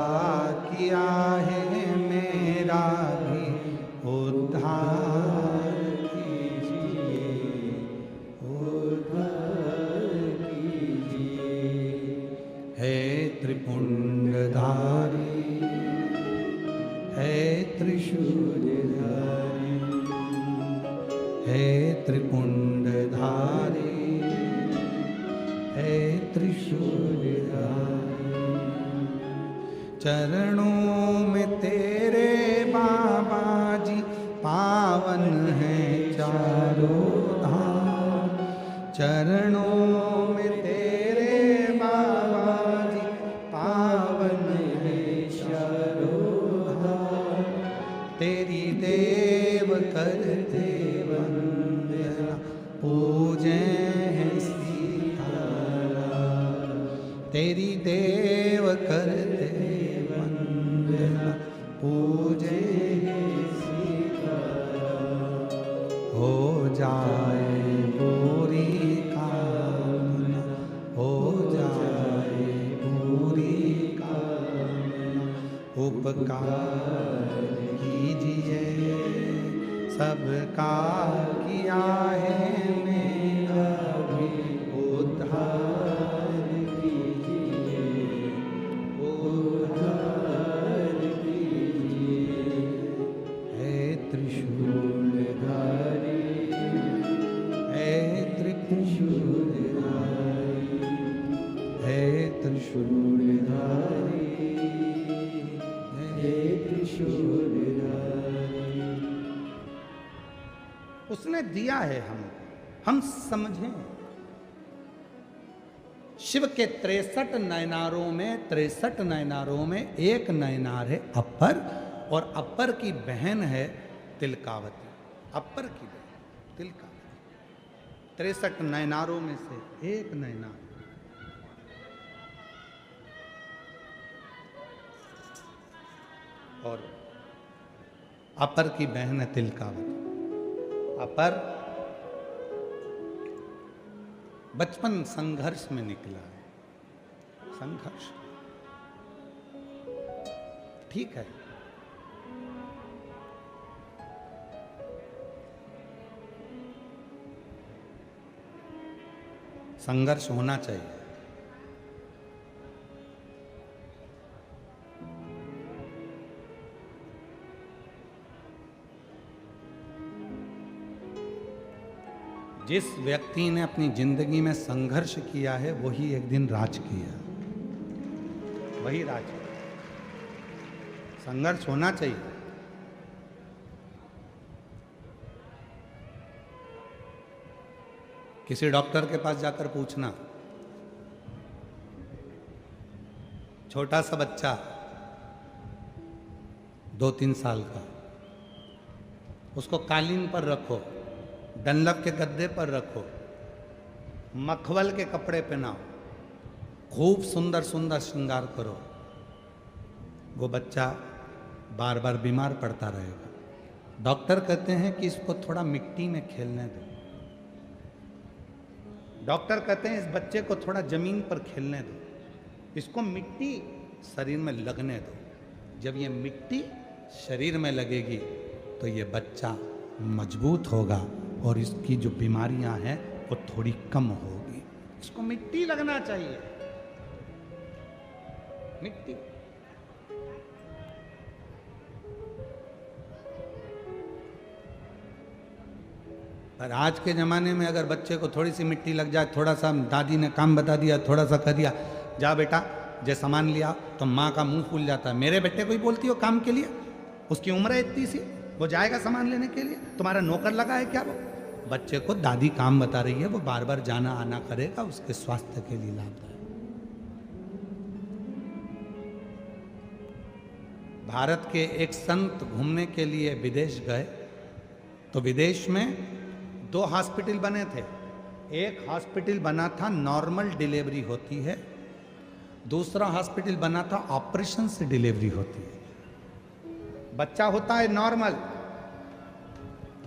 किया है मेरा भी उद्धार कीजिए, उद्धार कीजिए। हे त्रिपुंडधारी, हे त्रिशूलधारी, हे त्रिपुंडधारी, हे त्रिशूलधारी, चरणों में तेरे बाबा जी पावन हैं चारों धाम, चरणों में तेरे करते वंदना, पूजे हैं सीताराम। तेरी देव करते वंदना, पूजे हैं सीताराम। हो जाए पूरी कामना, हो जाए पूरी कामना। उपकार कीजिए सबका किया है, मेरा भी उद्धार कीजिए, उद्धार कीजिए। हे त्रिशूलधारी, हे त्रिशूलधारी, हे त्रिशूलधारी, हे त्रिशूलधारी। उसने दिया है हमको, हम समझें। शिव के 63 नयनारों में 63 नयनारों में एक नयनार है अपर, और अपर की बहन है तिलकावती। अपर की बहन तिलकावती 63 नयनारों में से एक नयनार। और अपर की बहन है तिलकावती। अपर बचपन संघर्ष में निकला है, संघर्ष ठीक है। संघर्ष होना चाहिए। जिस व्यक्ति ने अपनी जिंदगी में संघर्ष किया है वही एक दिन राज किया, वही राज किया। संघर्ष होना चाहिए। किसी डॉक्टर के पास जाकर पूछना, छोटा सा बच्चा 2-3 साल का, उसको कालीन पर रखो, डनलप के गद्दे पर रखो, मखमल के कपड़े पहनाओ, खूब सुंदर सुंदर श्रृंगार करो, वो बच्चा बार बार बीमार पड़ता रहेगा। डॉक्टर कहते हैं कि इसको थोड़ा मिट्टी में खेलने दो। डॉक्टर कहते हैं इस बच्चे को थोड़ा जमीन पर खेलने दो, इसको मिट्टी शरीर में लगने दो। जब ये मिट्टी शरीर में लगेगी तो ये बच्चा मजबूत होगा और इसकी जो बीमारियां हैं वो थोड़ी कम होगी। इसको मिट्टी लगना चाहिए, मिट्टी। पर आज के ज़माने में अगर बच्चे को थोड़ी सी मिट्टी लग जाए, थोड़ा सा दादी ने काम बता दिया, थोड़ा सा कर दिया, जा बेटा जे सामान लिया, तो माँ का मुंह फूल जाता है। मेरे बेटे को ही बोलती हो काम के लिए, उसकी उम्र है इतनी सी, वो जाएगा सामान लेने के लिए, तुम्हारा नौकर लगा है क्या? वो बच्चे को दादी काम बता रही है, वो बार बार जाना आना करेगा, उसके स्वास्थ्य के लिए लाभदायक। भारत के एक संत घूमने के लिए विदेश गए, तो विदेश में 2 हॉस्पिटल बने थे। एक हॉस्पिटल बना था नॉर्मल डिलीवरी होती है, दूसरा हॉस्पिटल बना था ऑपरेशन से डिलीवरी होती है। बच्चा होता है नॉर्मल,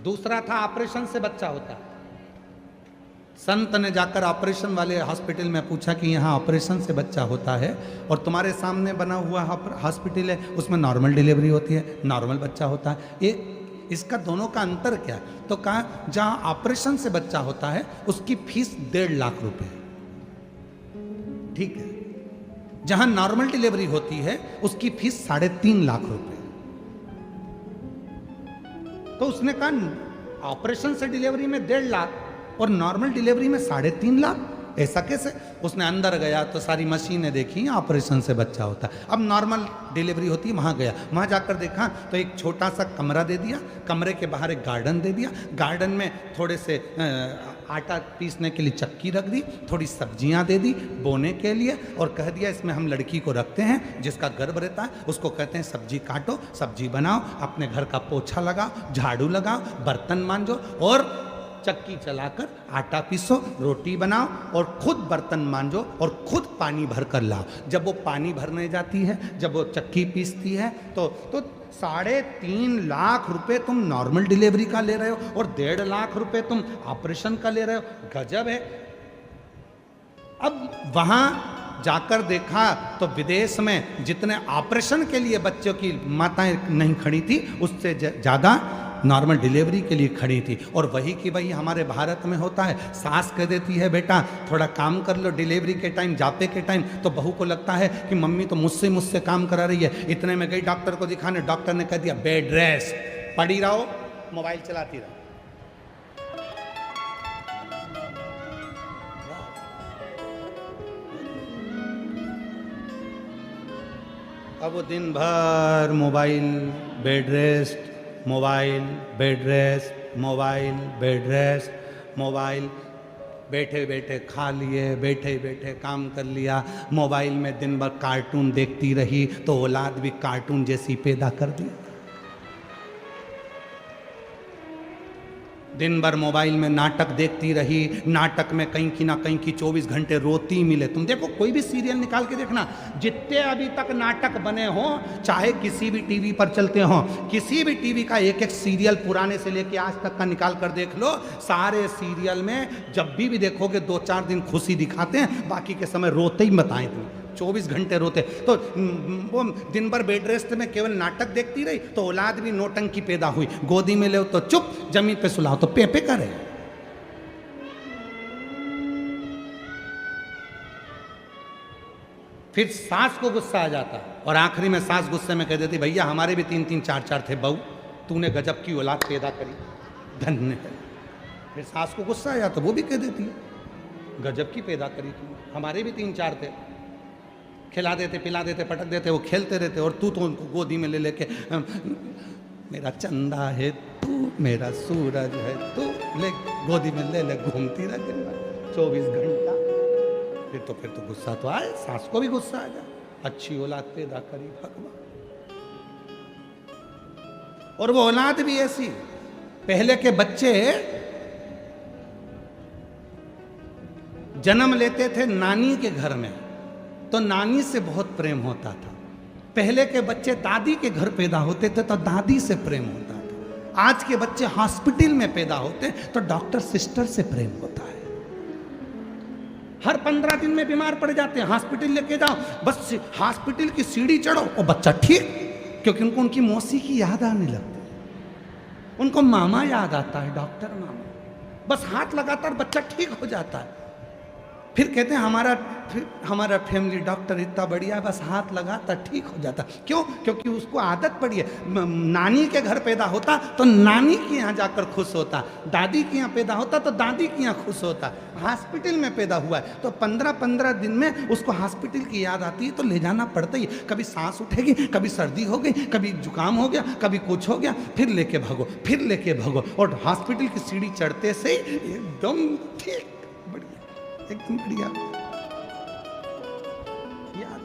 दूसरा था ऑपरेशन से बच्चा होता है। संत ने जाकर ऑपरेशन वाले हॉस्पिटल में पूछा कि यहाँ ऑपरेशन से बच्चा होता है और तुम्हारे सामने बना हुआ हॉस्पिटल है उसमें नॉर्मल डिलीवरी होती है, नॉर्मल बच्चा होता है, ये इसका दोनों का अंतर क्या है? तो कहा जहाँ ऑपरेशन से बच्चा होता है उसकी फीस 1.5 लाख रुपए, ठीक है। जहाँ नॉर्मल डिलीवरी होती है उसकी फीस 3.5 लाख रुपए। तो उसने कहा ऑपरेशन से डिलीवरी में 1.5 लाख और नॉर्मल डिलीवरी में 3.5 लाख, ऐसा कैसे? उसने अंदर गया तो सारी मशीनें देखी, ऑपरेशन से बच्चा होता है। अब नॉर्मल डिलीवरी होती है, वहाँ गया, वहाँ जाकर देखा तो एक छोटा सा कमरा दे दिया, कमरे के बाहर एक गार्डन दे दिया, गार्डन में थोड़े से आटा पीसने के लिए चक्की रख दी, थोड़ी सब्जियां दे दी बोने के लिए, और कह दिया इसमें हम लड़की को रखते हैं जिसका गर्भ रहता है, उसको कहते हैं सब्जी काटो, सब्जी बनाओ, अपने घर का पोछा लगाओ, झाड़ू लगाओ, बर्तन मांजो और चक्की चलाकर आटा पीसो, रोटी बनाओ और खुद बर्तन मांजो और खुद पानी भर कर लाओ। जब वो पानी भरने जाती है, जब वो चक्की पीसती है तो 3.5 लाख रुपए तुम नॉर्मल डिलीवरी का ले रहे हो और 1.5 लाख रुपए तुम ऑपरेशन का ले रहे हो। गजब है। अब वहां जाकर देखा तो विदेश में जितने ऑपरेशन के लिए बच्चों की माताएं नहीं खड़ी थी, उससे ज़्यादा नॉर्मल डिलीवरी के लिए खड़ी थी। और वही की वही हमारे भारत में होता है, सास कह देती है बेटा थोड़ा काम कर लो डिलीवरी के टाइम, जापे के टाइम, तो बहू को लगता है कि मम्मी तो मुझसे काम करा रही है। इतने में गई डॉक्टर को दिखाने, डॉक्टर ने कह दिया बेड रेस्ट, पड़ी रहो, मोबाइल चलाती रहो। अब वो दिन भर mobile, bed rest, mobile, bed rest, mobile, bed rest, mobile, बैठे बैठे खा लिए, बैठे बैठे काम कर लिया, मोबाइल में दिन भर कार्टून देखती रही तो औलाद भी कार्टून जैसी पैदा कर दी। दिन भर मोबाइल में नाटक देखती रही, नाटक में कहीं की ना कहीं की 24 घंटे रोती मिले। तुम देखो कोई भी सीरियल निकाल के देखना, जितने अभी तक नाटक बने हों, चाहे किसी भी टीवी पर चलते हों, किसी भी टीवी का एक एक सीरियल पुराने से लेके आज तक का निकाल कर देख लो, सारे सीरियल में जब भी देखोगे 2-4 दिन खुशी दिखाते हैं, बाकी के समय रोते ही बताएं तुम, 24 घंटे रोते। तो वो दिन भर बेड रेस्ट में केवल नाटक देखती रही तो औलाद भी नौटंकी पैदा हुई। गोदी में ले तो चुप, जमीन पे सुलाओ तो पे करे। फिर सास को गुस्सा आ जाता और आखिरी में सास गुस्से में कह देती भैया हमारे भी 3-3 4-4 थे बहू, तूने गजब की औलाद पैदा करी, धन्य है। फिर सास को गुस्सा आ जाता, वो भी कह देती है गजब की पैदा करी तू, हमारे भी 3-4 थे, खिला देते, पिला देते, पटक देते, वो खेलते रहते और तू तो उनको गोदी में ले लेके मेरा चंदा है तू, मेरा सूरज है तू, ले गोदी में ले ले घूमती रह दिन भर 24 घंटा। फिर तो गुस्सा तो आए, सास को भी गुस्सा आ जाए, अच्छी औलाद पैदा करी भगवान। और वो औलाद भी ऐसी, पहले के बच्चे जन्म लेते थे नानी के घर में तो नानी से बहुत प्रेम होता था। पहले के बच्चे दादी के घर पैदा होते थे तो दादी से प्रेम होता था। आज के बच्चे हॉस्पिटल में पैदा होते तो डॉक्टर सिस्टर से प्रेम होता है। हर 15 दिन में बीमार पड़ जाते हैं, हॉस्पिटल लेके जाओ, बस हॉस्पिटल की सीढ़ी चढ़ो और बच्चा ठीक, क्योंकि उनको उनकी मौसी की याद आने लगती है, उनको मामा याद आता है, डॉक्टर मामा, बस हाथ लगाता और बच्चा ठीक हो जाता है। फिर कहते हैं हमारा फैमिली डॉक्टर इतना बढ़िया, बस हाथ लगाता ठीक हो जाता। क्यों? क्योंकि उसको आदत पड़ी है। नानी के घर पैदा होता तो नानी के यहाँ जाकर खुश होता, दादी के यहाँ पैदा होता तो दादी के यहाँ खुश होता। हॉस्पिटल में पैदा हुआ है तो 15-15 दिन में उसको हॉस्पिटल की याद आती है तो ले जाना पड़ता ही। कभी सांस उठेगी, कभी सर्दी हो गई, कभी जुकाम हो गया, कभी कुछ हो गया, फिर लेके भागो, फिर लेके भागो, और हॉस्पिटल की सीढ़ी चढ़ते से एकदम ठीक, एकदम बढ़िया याद।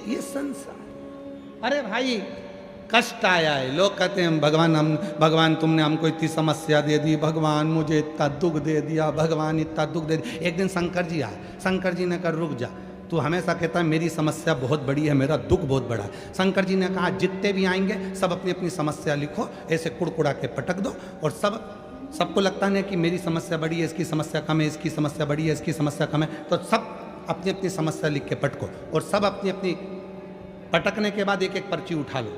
ये संसार। अरे भाई कष्ट आया है, लोग कहते हैं भगवान तुमने हमको इतनी समस्या दे दी, भगवान मुझे इतना दुख दे दिया, भगवान इतना दुख दे दिया। एक दिन शंकर जी आए, शंकर जी ने कहा रुक जा, तू हमेशा कहता है मेरी समस्या बहुत बड़ी है, मेरा दुख बहुत बड़ा है। शंकर जी ने कहा जितने भी आएंगे सब अपनी अपनी समस्या लिखो, ऐसे कुड़कुड़ा के पटक दो, और सबको लगता है कि मेरी समस्या बड़ी है, इसकी समस्या कम है, इसकी समस्या बड़ी है, इसकी समस्या कम है, तो सब अपनी अपनी समस्या लिख के पटको, और सब अपनी अपनी पटकने के बाद एक एक पर्ची उठा लो।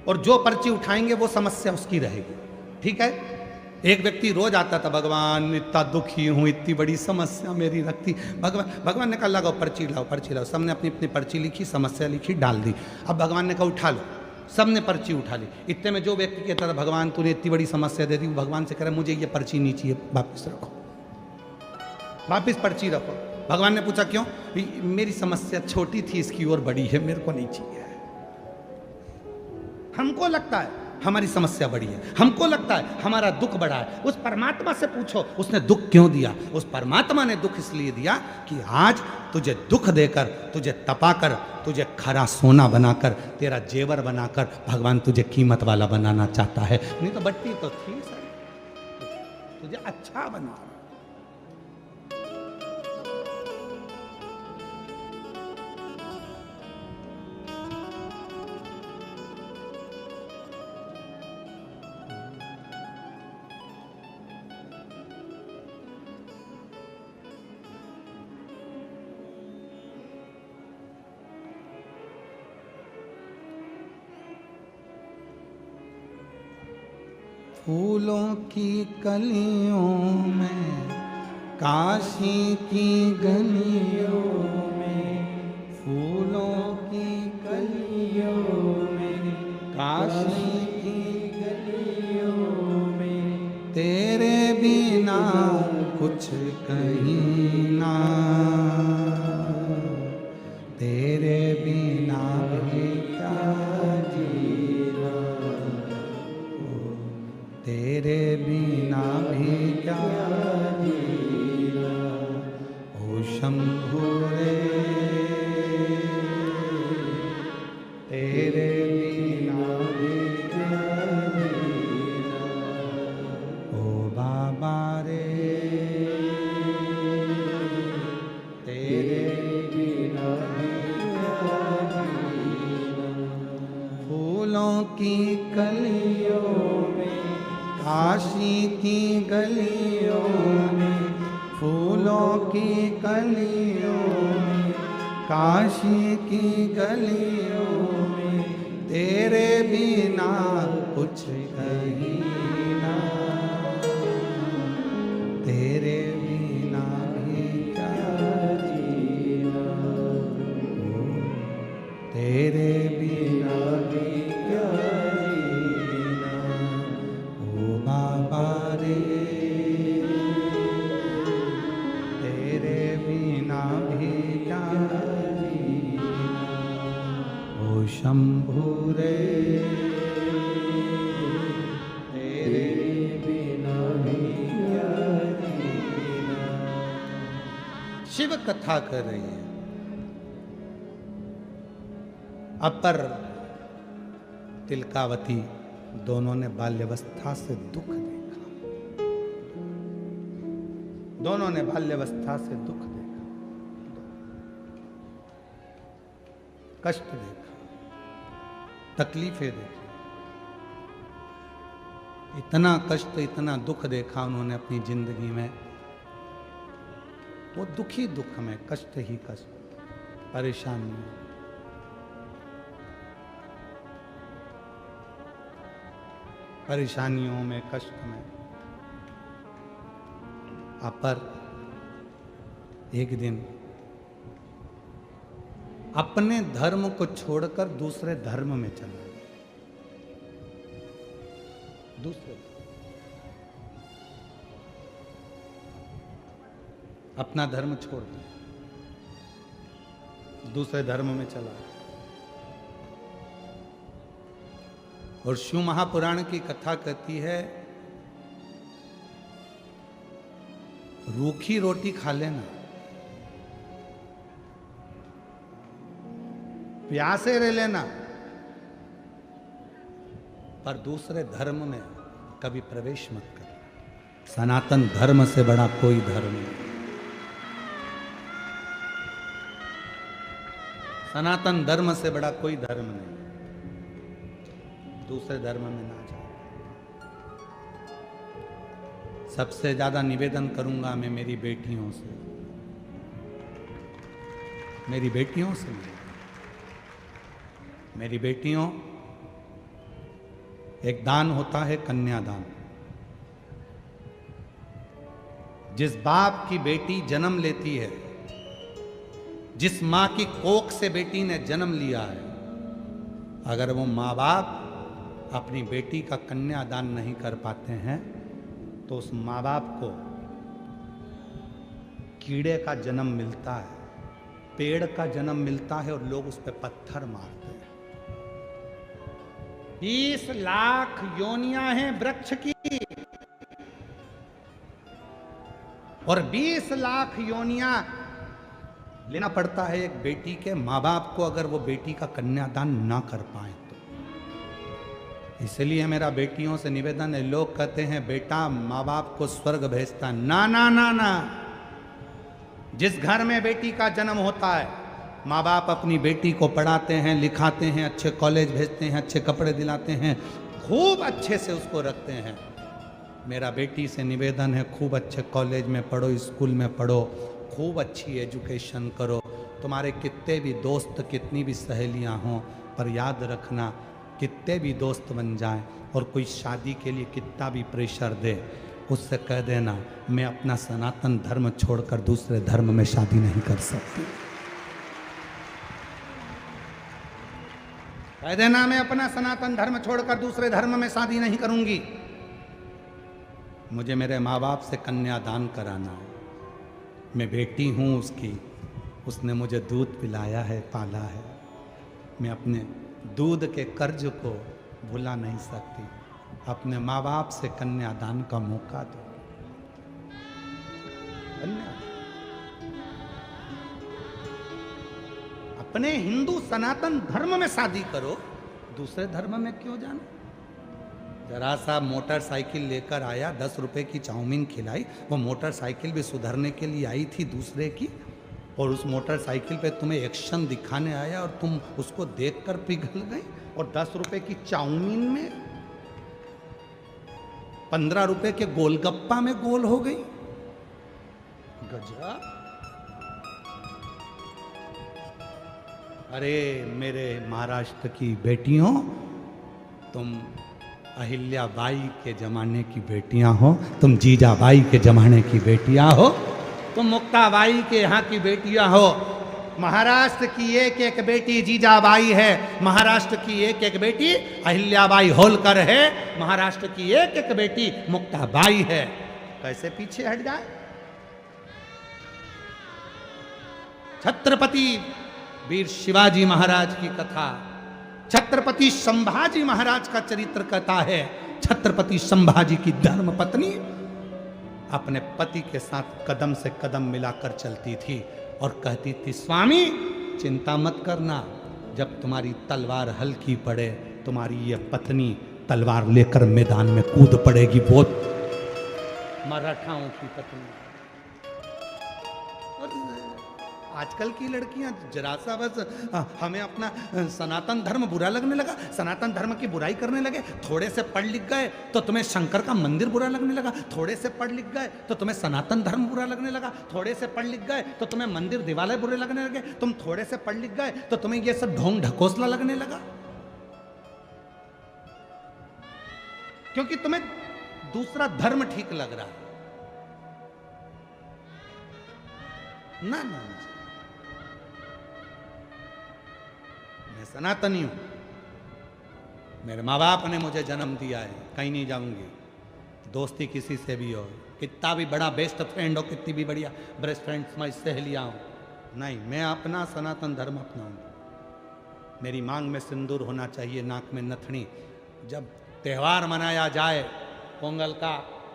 और जो पर्ची उठाएंगे वो समस्या उसकी रहेगी, ठीक है। एक व्यक्ति रोज आता था, भगवान इतना दुखी हूँ, इतनी बड़ी समस्या मेरी रखती। भगवान ने कहा लगाओ पर्ची लाओ, पर्ची लाओ। सबने अपनी अपनी पर्ची लिखी, समस्या लिखी, डाल दी। अब भगवान ने कहा उठा लो, सबने पर्ची उठा ली। इतने में जो व्यक्ति कहता था भगवान तूने इतनी बड़ी समस्या दे दी, वो भगवान से कह रहा मुझे ये पर्ची नहीं चाहिए, वापिस रखो, वापिस पर्ची रखो। भगवान ने पूछा क्यों? मेरी समस्या छोटी थी, इसकी और बड़ी है, मेरे को नहीं चाहिए। हमको लगता है हमारी समस्या बड़ी है, हमको लगता है हमारा दुख बड़ा है। उस परमात्मा से पूछो उसने दुख क्यों दिया। उस परमात्मा ने दुख इसलिए दिया कि आज तुझे दुख देकर, तुझे तपाकर, तुझे खरा सोना बनाकर, तेरा जेवर बनाकर भगवान तुझे कीमत वाला बनाना चाहता है। नहीं तो बट्टी तो थी सर, तुझे अच्छा बना। फूलों की कलियों में, काशी की गलियों में, फूलों की कलियों में, काशी की गलियों में, तेरे बिना कुछ कहीं ना, तेरे बिना भी क्या जीना, तेरे बिना भी क्या जीना, ओ शंभु रे, तेरे बिना भी क्या जीना, ओ बाबा रे, तेरे बिना भी क्या जीना। फूलों की कलियों में, काशी की गलियों में, फूलों की कलियों में, काशी की गलियों में, तेरे बिना कुछ कहीं ना, तेरे बिना भी क्या जीना, तेरे बिना भी क्या जीना, ओ बाबा रे, तेरे बिना भी क्या जीना, ओ शंभु रे, तेरे बिना भी क्या जीना। शिव कथा कर रही है। अपर तिलकावती दोनों ने बाल्यावस्था से दुख देखा, दोनों ने बाल्यावस्था से दुख देखा, कष्ट देखा, तकलीफें देखी, इतना कष्ट, इतना दुख देखा उन्होंने अपनी जिंदगी में। वो दुखी दुख में, कष्ट ही कष्ट, परेशानी, परेशानियों में, कष्ट में। अपर एक दिन अपने धर्म को छोड़कर दूसरे धर्म में चला गया। दूसरे अपना धर्म छोड़ दिया, दूसरे धर्म में चला गया। और शिव महापुराण की कथा कहती है रूखी रोटी खा लेना, प्यासे रह लेना, पर दूसरे धर्म में कभी प्रवेश मत कर। सनातन धर्म से बड़ा कोई धर्म नहीं। सनातन धर्म से बड़ा कोई धर्म नहीं। दूसरे धर्म में ना जाओ। सबसे ज्यादा निवेदन करूंगा मैं मेरी बेटियों से, मेरी बेटियों से, मेरी बेटियों, एक दान होता है कन्यादान। जिस बाप की बेटी जन्म लेती है, जिस मां की कोख से बेटी ने जन्म लिया है, अगर वो माँ बाप अपनी बेटी का कन्यादान नहीं कर पाते हैं तो उस माँ बाप को कीड़े का जन्म मिलता है, पेड़ का जन्म मिलता है और लोग उस पर पत्थर मारते हैं। 20 लाख योनियां हैं वृक्ष की, और 20 लाख योनियां लेना पड़ता है एक बेटी के माँ बाप को, अगर वो बेटी का कन्यादान ना कर पाए तो। इसलिए मेरा बेटियों से निवेदन है, लोग कहते हैं बेटा माँ बाप को स्वर्ग भेजता, ना ना ना ना। जिस घर में बेटी का जन्म होता है, माँ बाप अपनी बेटी को पढ़ाते हैं, लिखाते हैं, अच्छे कॉलेज भेजते हैं, अच्छे कपड़े दिलाते हैं, खूब अच्छे से उसको रखते हैं। मेरा बेटी से निवेदन है, खूब अच्छे कॉलेज में पढ़ो, स्कूल में पढ़ो, खूब अच्छी एजुकेशन करो। तुम्हारे कितने भी दोस्त, कितनी भी सहेलियां हों, पर याद रखना, कितने भी दोस्त बन जाएं और कोई शादी के लिए कितना भी प्रेशर दे, उससे कह देना मैं अपना सनातन धर्म छोड़कर दूसरे धर्म में शादी नहीं कर सकती। कह देना मैं अपना सनातन धर्म छोड़कर दूसरे धर्म में शादी नहीं करूंगी। मुझे मेरे माँ बाप से कन्यादान कराना है, मैं बेटी हूँ उसकी, उसने मुझे दूध पिलाया है, पाला है, मैं अपने दूध के कर्ज को भुला नहीं सकती। अपने माँ बाप से कन्यादान का मौका दो। अपने हिंदू सनातन धर्म में शादी करो, दूसरे धर्म में क्यों जाना। जरा सा मोटरसाइकिल लेकर आया, 10 रुपए की चाउमीन खिलाई, वो मोटरसाइकिल भी सुधरने के लिए आई थी दूसरे की, और उस मोटरसाइकिल पे तुम्हें एक्शन दिखाने आया और तुम उसको देखकर पिघल गई, और 10 रुपए की चाउमीन में 15 रुपए के गोलगप्पा में गोल हो गई। गजब। अरे मेरे महाराष्ट्र की बेटियों, तुम अहिल्याबाई के जमाने की बेटियां हो, तुम जीजाबाई के जमाने की बेटियां हो, तुम मुक्ताबाई के यहाँ की बेटियां हो। महाराष्ट्र की एक एक बेटी जीजाबाई है, महाराष्ट्र की एक एक बेटी अहिल्याबाई होलकर है, महाराष्ट्र की एक एक बेटी मुक्ताबाई है। कैसे पीछे हट जाए। छत्रपति वीर शिवाजी महाराज की कथा, छत्रपति संभाजी महाराज का चरित्र कहता है, छत्रपति संभाजी की धर्म पत्नी अपने पति के साथ कदम से कदम मिलाकर चलती थी और कहती थी, स्वामी चिंता मत करना, जब तुम्हारी तलवार हल्की पड़े, तुम्हारी ये पत्नी तलवार लेकर मैदान में कूद पड़ेगी। वो मराठाओं की पत्नी। आजकल की लड़कियां जरा सा बस हमें अपना सनातन धर्म बुरा लगने लगा, सनातन धर्म की बुराई करने लगे। थोड़े से पढ़ लिख गए तो तुम्हें शंकर का मंदिर बुरा लगने लगा, थोड़े से पढ़ लिख गए तो तुम्हें सनातन धर्म बुरा लगने लगा, थोड़े से पढ़ लिख गए तो तुम्हें मंदिर दिवालय बुरे लगने लगे, तुम थोड़े से पढ़ लिख गए तो तुम्हें ये सब ढोंग ढकोसला लगने लगा, क्योंकि तुम्हें दूसरा धर्म ठीक लग रहा है। ना ना, मैं सनातनी हूं, मेरे माँ बाप ने मुझे जन्म दिया है, कहीं नहीं जाऊंगी। दोस्ती किसी से भी हो, कितना भी बड़ा बेस्ट फ्रेंड हो, कितनी भी बढ़िया बेस्ट फ्रेंड मैं सहेलियां हो, नहीं, मैं अपना सनातन धर्म अपनाऊंगा। मेरी मांग में सिंदूर होना चाहिए, नाक में नथनी। जब त्यौहार मनाया जाए, पोंगल का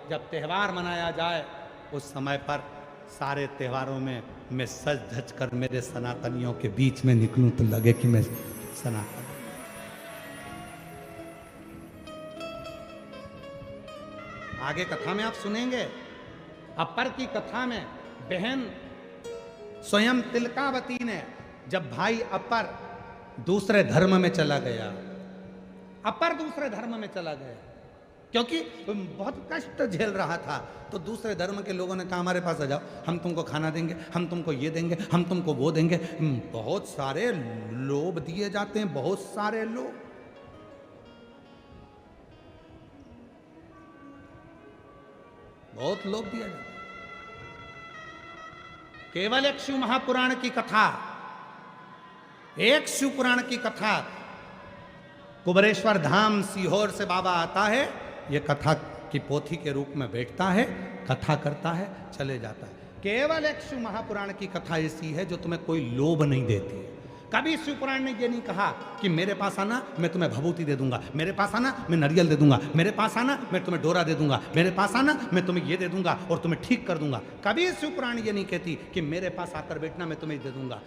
जब त्यौहार मनाया जाए, उस समय पर सारे त्योहारों में मैं सज धज कर मेरे सनातनियों के बीच में निकलूं तो लगे कि मैं सनातन। आगे कथा में आप सुनेंगे, अपर की कथा में बहन स्वयं तिलकावती ने, जब भाई अपर दूसरे धर्म में चला गया, अपर दूसरे धर्म में चला गया क्योंकि बहुत कष्ट झेल रहा था, तो दूसरे धर्म के लोगों ने कहा हमारे पास आ जाओ, हम तुमको खाना देंगे, हम तुमको ये देंगे, हम तुमको वो देंगे। बहुत सारे लोभ दिए जाते हैं, बहुत सारे लोग। बहुत लोभ दिया जाता है। केवल एक शिव महापुराण की कथा, एक शिव पुराण की कथा, कुबरेश्वर धाम सीहोर से बाबा आता है, ये कथा की पोथी के रूप में बैठता है, कथा करता है, चले जाता है। केवल एक शिव महापुराण की कथा ऐसी है जो तुम्हें कोई लोभ नहीं देती। कभी शिव पुराण ने ये नहीं कहा कि मेरे पास आना मैं तुम्हें भभूति दे दूंगा, मेरे पास आना मैं नारियल दे दूंगा, मेरे पास आना मैं तुम्हें डोरा दे दूंगा, मेरे पास आना मैं तुम्हें ये दे दूंगा और तुम्हें ठीक कर दूंगा। कभी शिव पुराण ये नहीं कहती कि मेरे पास आकर बैठना मैं तुम्हें दे दूंगा।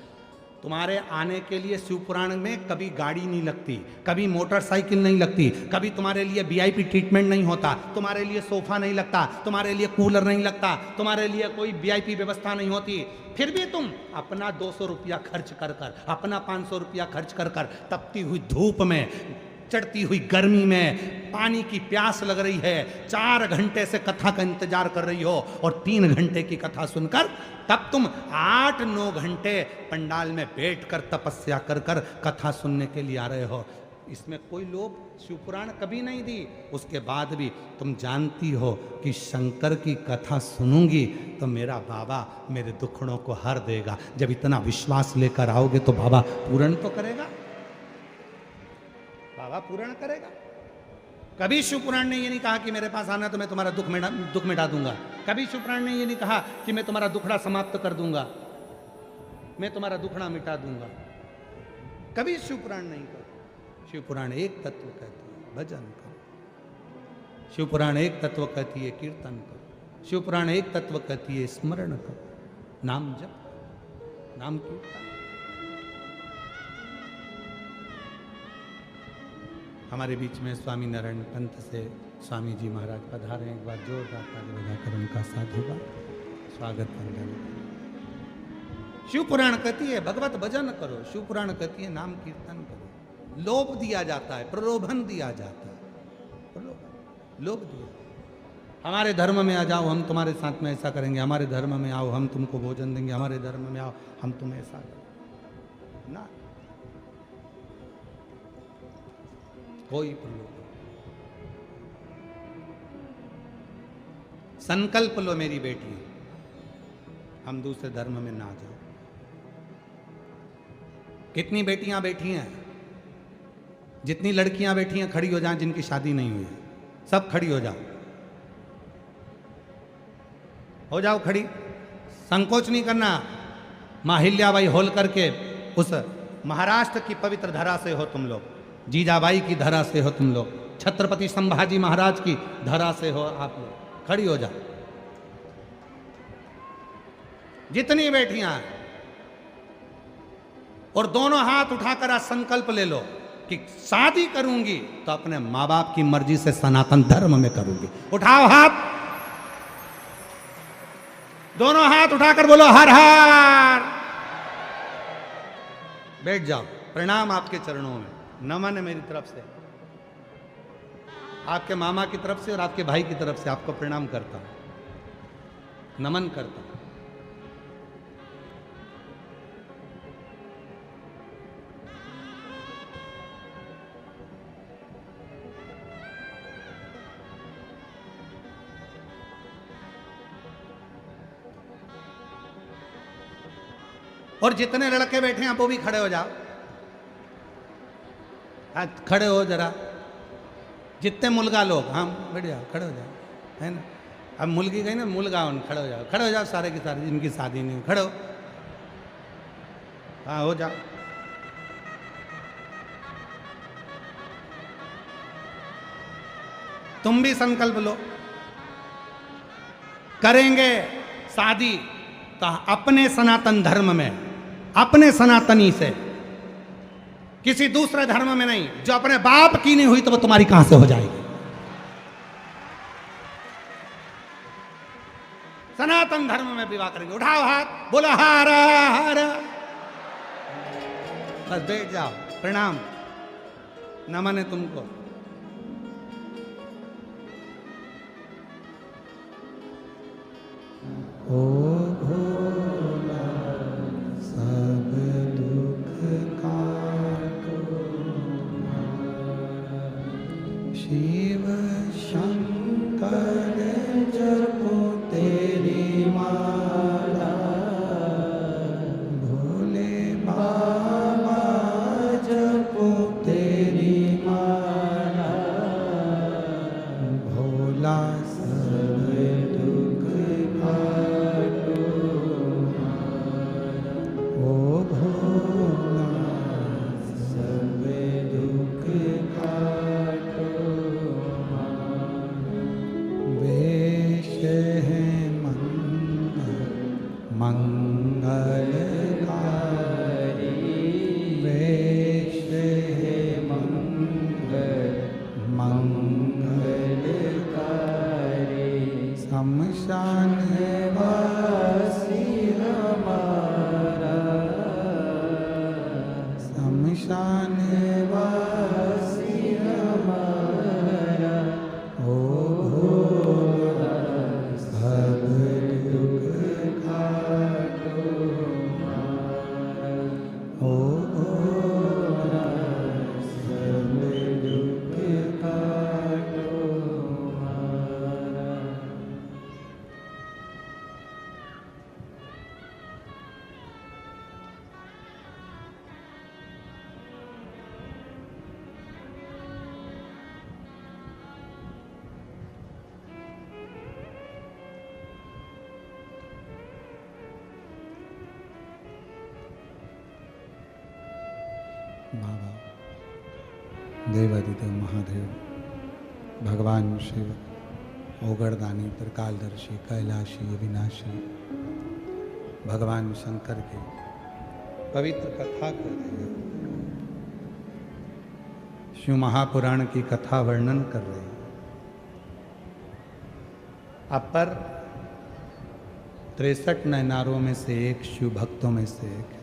तुम्हारे आने के लिए शिव पुराण में कभी गाड़ी नहीं लगती, कभी मोटरसाइकिल नहीं लगती, कभी तुम्हारे लिए वीआईपी ट्रीटमेंट नहीं होता, तुम्हारे लिए सोफा नहीं लगता, तुम्हारे लिए कूलर नहीं लगता, तुम्हारे लिए कोई वीआईपी व्यवस्था नहीं होती। फिर भी तुम अपना 200 रुपया खर्च कर कर, अपना 500 रुपया खर्च कर कर, तपती हुई धूप में, चढ़ती हुई गर्मी में, पानी की प्यास लग रही है, 4 घंटे से कथा का इंतजार कर रही हो और 3 घंटे की कथा सुनकर तब तुम 8-9 घंटे पंडाल में बैठकर तपस्या कर कर कथा सुनने के लिए आ रहे हो। इसमें कोई लोभ शिवपुराण कभी नहीं दी। उसके बाद भी तुम जानती हो कि शंकर की कथा सुनूंगी तो मेरा बाबा मेरे दुखड़ों को हर देगा। जब इतना विश्वास लेकर आओगे तो बाबा पूर्ण तो करेगा, बाबा पूर्ण करेगा। कभी शिवपुराण ने ये नहीं कहा कि मेरे पास आना तो मैं तुम्हारा दुख मिटा दूंगा। कभी शिवपुराण ने ये नहीं कहा कि मैं तुम्हारा दुखड़ा समाप्त कर दूंगा, मैं तुम्हारा दुखड़ा मिटा दूंगा। कभी शिवपुराण नहीं कहा। शिवपुराण एक तत्व कहती है भजन करो, शिवपुराण एक तत्व कहती है कीर्तन करो, शिवपुराण एक तत्व कहती है स्मरण करो, नाम जप, नाम कीर्तन। हमारे बीच में स्वामी नारायण पंथ से स्वामी जी महाराज पधारे। एक बार जोरदार ताली बजाकर उनका साधुवाद स्वागत वंदन। शिवपुराण कहती है भगवत भजन करो, शिवपुराण कहती है नाम कीर्तन करो। लोभ दिया जाता है, प्रलोभन दिया जाता है, प्रलोभन, लोभ दिया। हमारे धर्म में आ जाओ हम तुम्हारे साथ में ऐसा करेंगे, हमारे धर्म में आओ हम तुमको भोजन देंगे, हमारे धर्म में आओ हम तुम्हें ऐसा करेंगे ना। कोई प्रलोभन। संकल्प लो मेरी बेटी, हम दूसरे धर्म में ना जाओ। कितनी बेटियां बैठी हैं, जितनी लड़कियां बैठी हैं खड़ी हो जाएं, जिनकी शादी नहीं हुई है सब खड़ी हो जाओ, हो जाओ खड़ी, संकोच नहीं करना। माहिल्याबाई होलकर के उस महाराष्ट्र की पवित्र धरा से हो तुम लोग, जीजाबाई की धरा से हो तुम लोग, छत्रपति संभाजी महाराज की धरा से हो आप लोग, खड़ी हो जाओ। जितनी बेटियां और दोनों हाथ उठाकर आज संकल्प ले लो कि शादी करूंगी तो अपने मां बाप की मर्जी से सनातन धर्म में करूंगी। उठाओ हाथ, दोनों हाथ उठाकर बोलो हर हर। बैठ जाओ, प्रणाम आपके चरणों में, नमन है मेरी तरफ से, आपके मामा की तरफ से और आपके भाई की तरफ से आपको प्रणाम करता हूं, नमन करता हूं। और जितने लड़के बैठे हैं वो भी खड़े हो जाओ, खड़े हो जरा, जितने मुलगा लोग, हाँ बैठ जाओ, खड़े हो जाओ, है ना। अब मुलगी गई ना, मुलगा उन खड़े हो जाओ, खड़े हो जाओ सारे के सारे जिनकी शादी नहीं, खड़े हो, हाँ हो जाओ। तुम भी संकल्प लो, करेंगे शादी तो अपने सनातन धर्म में, अपने सनातनी से, किसी दूसरे धर्म में नहीं। जो अपने बाप की नहीं हुई तो वो तुम्हारी कहां से हो जाएगी। सनातन धर्म में विवाह करेंगे। उठाओ हाथ, बोलो हर हर, बस बैठ जाओ, प्रणाम, नमन है तुमको। ओ भोला सब दुख काटो, शिव शंकर जपो तेरी माला, बाबा देवादिदेव महादेव, भगवान शिव, ओगरदानी, त्रिकालदर्शी, कैलाशी, अविनाशी, भगवान शंकर की पवित्र कथा कर रहे हैं। शिव महापुराण की कथा वर्णन कर रहे हैं। अपर 63 नयनारों में से एक, शिव भक्तों में से एक है।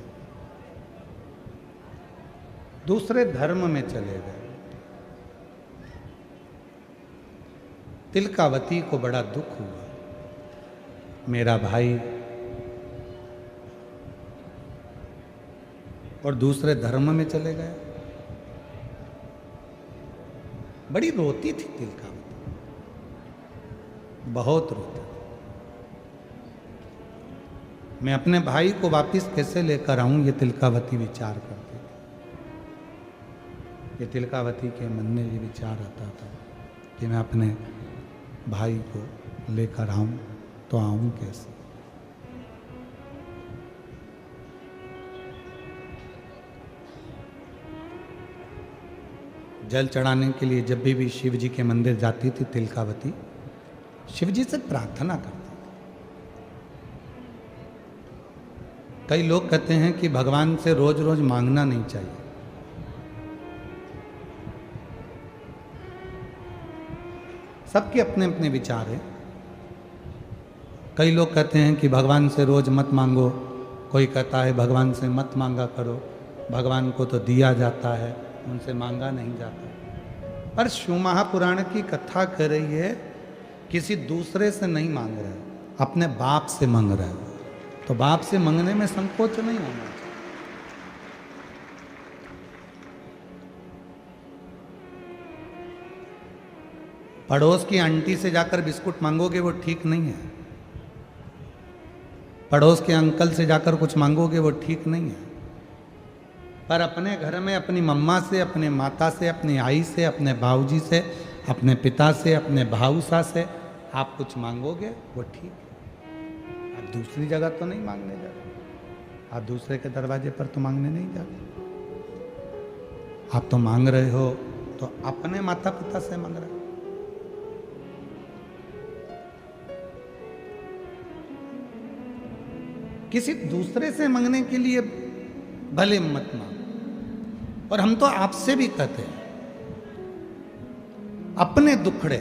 दूसरे धर्म में चले गए। तिलकावती को बड़ा दुख हुआ, मेरा भाई और दूसरे धर्म में चले गए। बड़ी रोती थी तिलकावती, बहुत रोती। मैं अपने भाई को वापिस कैसे लेकर आऊं, ये तिलकावती विचार करती थी। ये तिलकावती के मन में ये विचार आता था कि मैं अपने भाई को लेकर आऊं तो आऊं कैसे। जल चढ़ाने के लिए जब भी शिव जी के मंदिर जाती थी तिलकावती, शिव जी से प्रार्थना करती थी। कई लोग कहते हैं कि भगवान से रोज रोज मांगना नहीं चाहिए। सबके अपने अपने विचार हैं। कई लोग कहते हैं कि भगवान से रोज मत मांगो, कोई कहता है भगवान से मत मांगा करो, भगवान को तो दिया जाता है, उनसे मांगा नहीं जाता। पर शिव महापुराण की कथा कह रही है किसी दूसरे से नहीं मांग रहे, अपने बाप से मांग रहे। तो बाप से मांगने में संकोच नहीं होना चाहिए। पड़ोस की आंटी से जाकर बिस्कुट मांगोगे वो ठीक नहीं है। पड़ोस के अंकल से जाकर कुछ मांगोगे वो ठीक नहीं है। पर अपने घर में अपनी मम्मा से, अपने माता से, अपनी आई से, अपने बाबूजी से, अपने पिता से, अपने भाऊसा से आप कुछ मांगोगे वो ठीक है। आप दूसरी जगह तो नहीं मांगने जा रहे, आप दूसरे के दरवाजे पर तो मांगने नहीं जा रहे। आप तो मांग रहे हो तो अपने माता पिता से मांग रहे हो। किसी दूसरे से मांगने के लिए भले मत मांगो। और हम तो आपसे भी कहते हैं, अपने दुखड़े,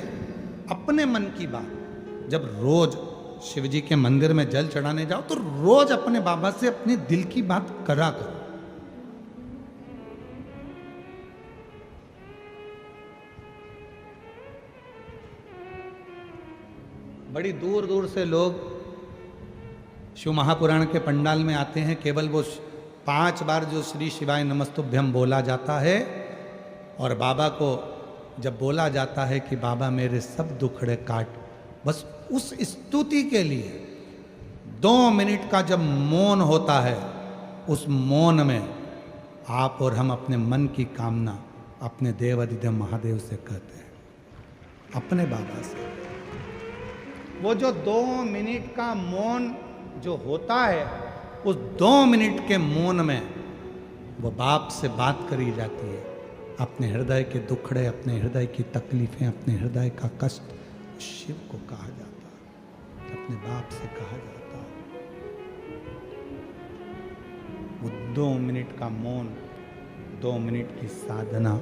अपने मन की बात जब रोज शिव जी के मंदिर में जल चढ़ाने जाओ तो रोज अपने बाबा से अपने दिल की बात करा करो। बड़ी दूर दूर से लोग शिव महापुराण के पंडाल में आते हैं। केवल वो 5 बार जो श्री शिवाय नमस्तुभ्यम बोला जाता है, और बाबा को जब बोला जाता है कि बाबा मेरे सब दुखड़े काट, बस उस स्तुति के लिए 2 मिनट का जब मौन होता है, उस मौन में आप और हम अपने मन की कामना अपने देवादिदेव महादेव से कहते हैं, अपने बाबा से। वो जो 2 मिनट का मौन जो होता है, उस 2 मिनट के मौन में वो बाप से बात करी जाती है। अपने हृदय के दुखड़े, अपने हृदय की तकलीफें, अपने हृदय का कष्ट शिव को कहा जाता है, अपने बाप से कहा जाता है। वो 2 मिनट का मौन, 2 मिनट की साधना,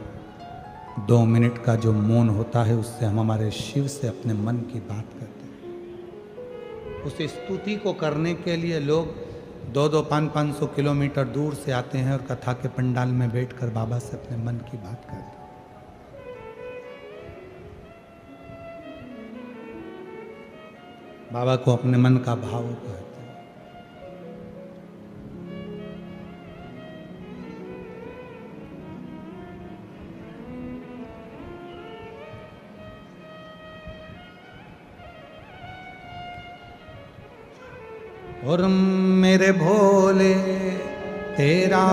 2 मिनट का जो मौन होता है, उससे हम हमारे शिव से अपने मन की बात करते हैं। उस स्तुति को करने के लिए लोग 2-2, 500 किलोमीटर दूर से आते हैं और कथा के पंडाल में बैठकर बाबा से अपने मन की बात करते हैं। बाबा को अपने मन का भाव कहते हैं। और मेरे भोले तेरा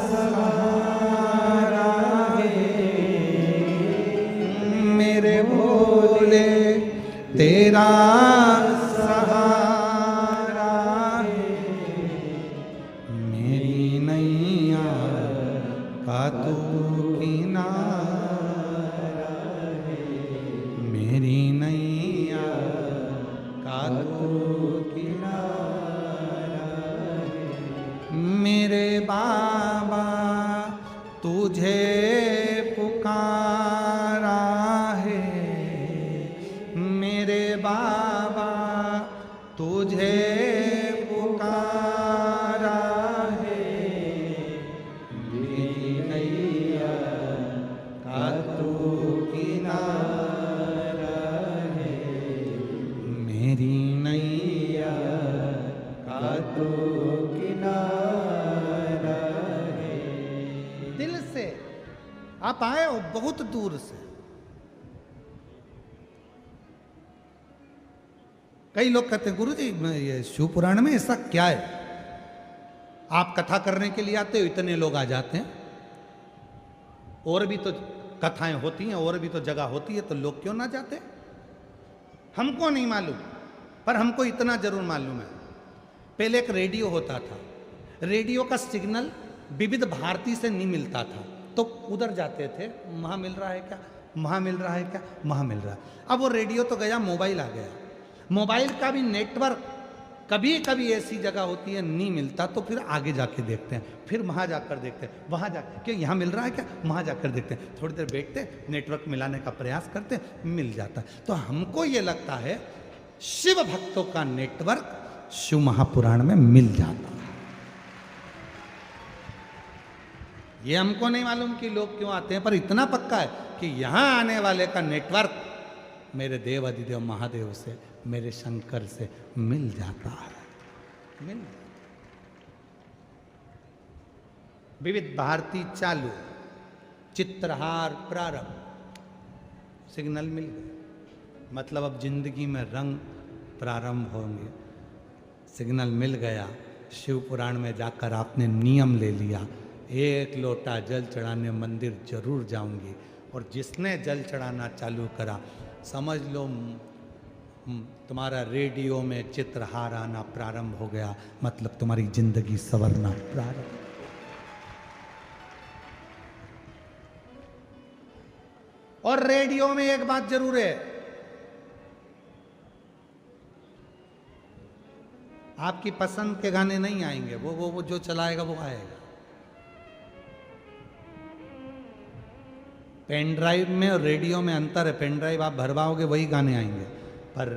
सहारा है, मेरे भोले तेरा सहारा है, मेरी नैया तू किनारा है, मेरी नैया का तू किनारा है। मेरे बाबा तुझे पुकारा है, मेरे बाबा तुझे पुकारा है, मेरी नैया का तू किनारा है, मेरी नैया का तू किनारा है। दिल से आप आए हो बहुत दूर से। कई लोग कहते हैं गुरुजी ये शिव पुराण में ऐसा क्या है, आप कथा करने के लिए आते हो इतने लोग आ जाते हैं, और भी तो कथाएं होती हैं और भी तो जगह होती है, तो लोग क्यों ना जाते? हमको नहीं मालूम, पर हमको इतना जरूर मालूम है। पहले एक रेडियो होता था, रेडियो का सिग्नल विविध भारती से नहीं मिलता था, तो उधर जाते थे, वहाँ मिल रहा है क्या, वहाँ मिल रहा है क्या, वहाँ मिल रहा है। अब वो रेडियो तो गया, मोबाइल आ गया। मोबाइल का भी नेटवर्क कभी कभी ऐसी जगह होती है नहीं मिलता, तो फिर आगे जाके देखते हैं, फिर वहाँ जाकर देखते हैं, वहाँ जा क्या यहाँ मिल रहा है क्या, वहाँ जाकर देखते हैं, थोड़ी देर बैठते नेटवर्क मिलाने का प्रयास करते, मिल जाता है। तो हमको ये लगता है शिव भक्तों का नेटवर्क शिव महापुराण में मिल जाता है। ये हमको नहीं मालूम कि लोग क्यों आते हैं, पर इतना पक्का है कि यहाँ आने वाले का नेटवर्क मेरे देव अधिदेव महादेव से, मेरे शंकर से मिल जाता है। मिल विविध भारती चालू, चित्रहार प्रारंभ, सिग्नल मिल गया, मतलब अब जिंदगी में रंग प्रारंभ होंगे। सिग्नल मिल गया, शिव पुराण में जाकर आपने नियम ले लिया, एक लोटा जल चढ़ाने मंदिर जरूर जाऊंगी, और जिसने जल चढ़ाना चालू करा समझ लो तुम्हारा रेडियो में चित्रहार आना प्रारंभ हो गया, मतलब तुम्हारी जिंदगी संवरना प्रारंभ। और रेडियो में एक बात जरूर है, आपकी पसंद के गाने नहीं आएंगे, वो जो चलाएगा वो आएगा। पेन ड्राइव में और रेडियो में अंतर है, पेन ड्राइव आप भरवाओगे वही गाने आएंगे, पर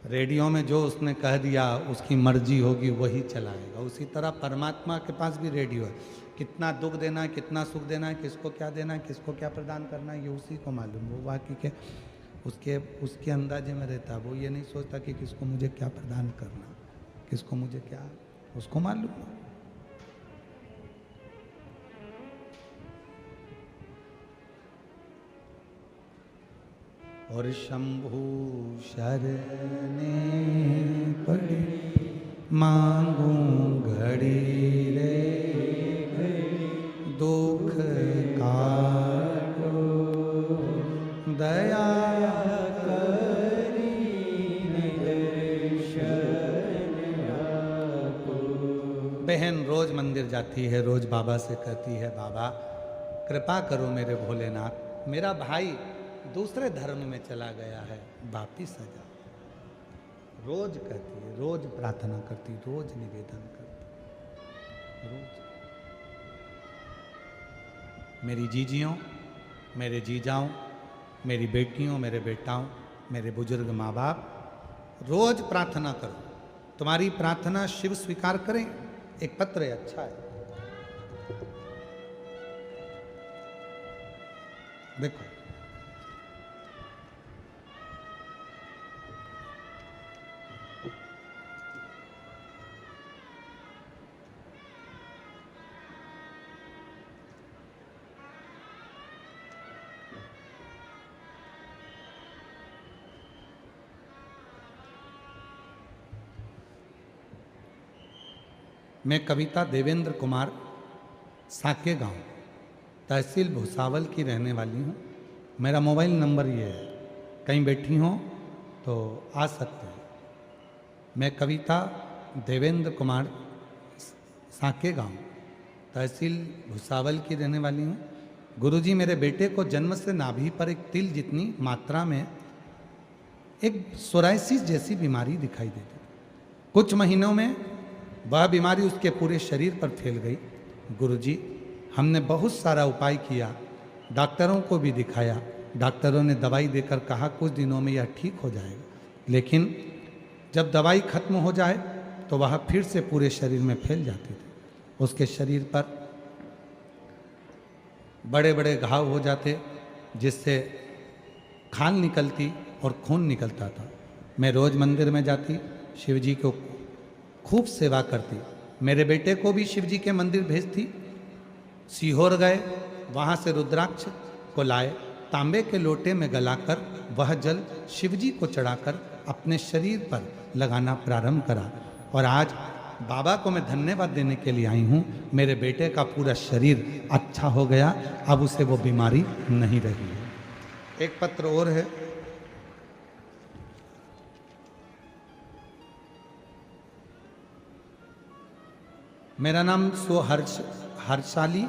रेडियो में जो उसने कह दिया उसकी मर्जी होगी वही चलाएगा। उसी तरह परमात्मा के पास भी रेडियो है, कितना दुख देना है, कितना सुख देना है, किसको क्या देना है, किसको क्या प्रदान करना है, ये उसी को मालूम। वो बाकी के उसके अंदाजे में रहता है, वो ये नहीं सोचता कि किसको मुझे क्या प्रदान करना, किसको मुझे क्या, उसको मालूम है। और शंभु शरणे पड़ी मांगू घड़ी रे दुख काटो दया करी दर्शन आपको। बहन रोज मंदिर जाती है, रोज बाबा से कहती है बाबा कृपा करो मेरे भोलेनाथ, मेरा भाई दूसरे धर्म में चला गया है, वापिस आ जा। रोज कहती है, रोज प्रार्थना करती, रोज निवेदन करती, रोज। मेरी जीजियों, मेरे जीजाओं, मेरी बेटियों, मेरे बेटाओं, मेरे बुजुर्ग माँ बाप, रोज प्रार्थना करो, तुम्हारी प्रार्थना शिव स्वीकार करें। एक पत्र है, अच्छा है, देखो। मैं कविता देवेंद्र कुमार, साके गांव, तहसील भुसावल की रहने वाली हूँ। मेरा मोबाइल नंबर ये है, कहीं बैठी हो तो आ सकते हैं। मैं कविता देवेंद्र कुमार, साके गांव, तहसील भुसावल की रहने वाली हूँ। गुरुजी, मेरे बेटे को जन्म से नाभि पर एक तिल जितनी मात्रा में एक सोराइसिस जैसी बीमारी दिखाई देती। कुछ महीनों में वह बीमारी उसके पूरे शरीर पर फैल गई। गुरुजी, हमने बहुत सारा उपाय किया, डॉक्टरों को भी दिखाया। डॉक्टरों ने दवाई देकर कहा कुछ दिनों में यह ठीक हो जाएगा, लेकिन जब दवाई खत्म हो जाए तो वह फिर से पूरे शरीर में फैल जाती थी। उसके शरीर पर बड़े बड़े घाव हो जाते, जिससे खाल निकलती और खून निकलता था। मैं रोज मंदिर में जाती, शिव जी को खूब सेवा करती। मेरे बेटे को भी शिव जी के मंदिर भेजती। सीहोर गए, वहाँ से रुद्राक्ष को लाए, तांबे के लोटे में गलाकर वह जल शिव जी को चढ़ाकर अपने शरीर पर लगाना प्रारंभ करा। और आज बाबा को मैं धन्यवाद देने के लिए आई हूँ। मेरे बेटे का पूरा शरीर अच्छा हो गया, अब उसे वो बीमारी नहीं रही है। एक पत्र और है। मेरा नाम हर्षाली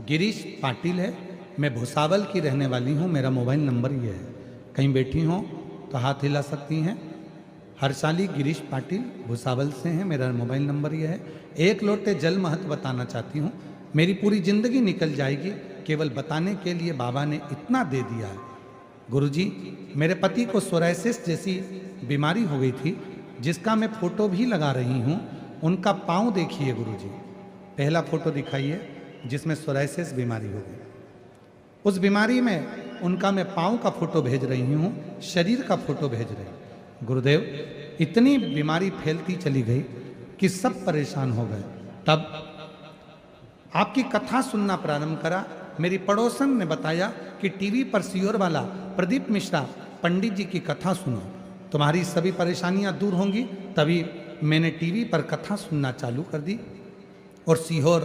गिरीश पाटिल है। मैं भुसावल की रहने वाली हूँ। मेरा मोबाइल नंबर ये है, कहीं बैठी हो तो हाथ हिला सकती हैं। हर्षाली गिरीश पाटिल भुसावल से हैं। मेरा मोबाइल नंबर ये है। एक लोटे जल महत्व बताना चाहती हूँ। मेरी पूरी जिंदगी निकल जाएगी, केवल बताने के लिए बाबा ने इतना दे दिया है। गुरुजी, मेरे पति को सोराइसिस जैसी बीमारी हो गई थी, जिसका मैं फोटो भी लगा रही हूँ। उनका पाँव देखिए गुरुजी, पहला फोटो दिखाइए जिसमें सोराइसिस बीमारी हो गई। उस बीमारी में उनका मैं पाँव का फोटो भेज रही हूँ, शरीर का फोटो भेज रही हूँ। गुरुदेव, इतनी बीमारी फैलती चली गई कि सब परेशान हो गए। तब आपकी कथा सुनना प्रारंभ करा। मेरी पड़ोसन ने बताया कि टीवी पर सीहोर वाला प्रदीप मिश्रा पंडित जी की कथा सुनो, तुम्हारी सभी परेशानियां दूर होंगी। तभी मैंने टीवी पर कथा सुनना चालू कर दी और सीहोर,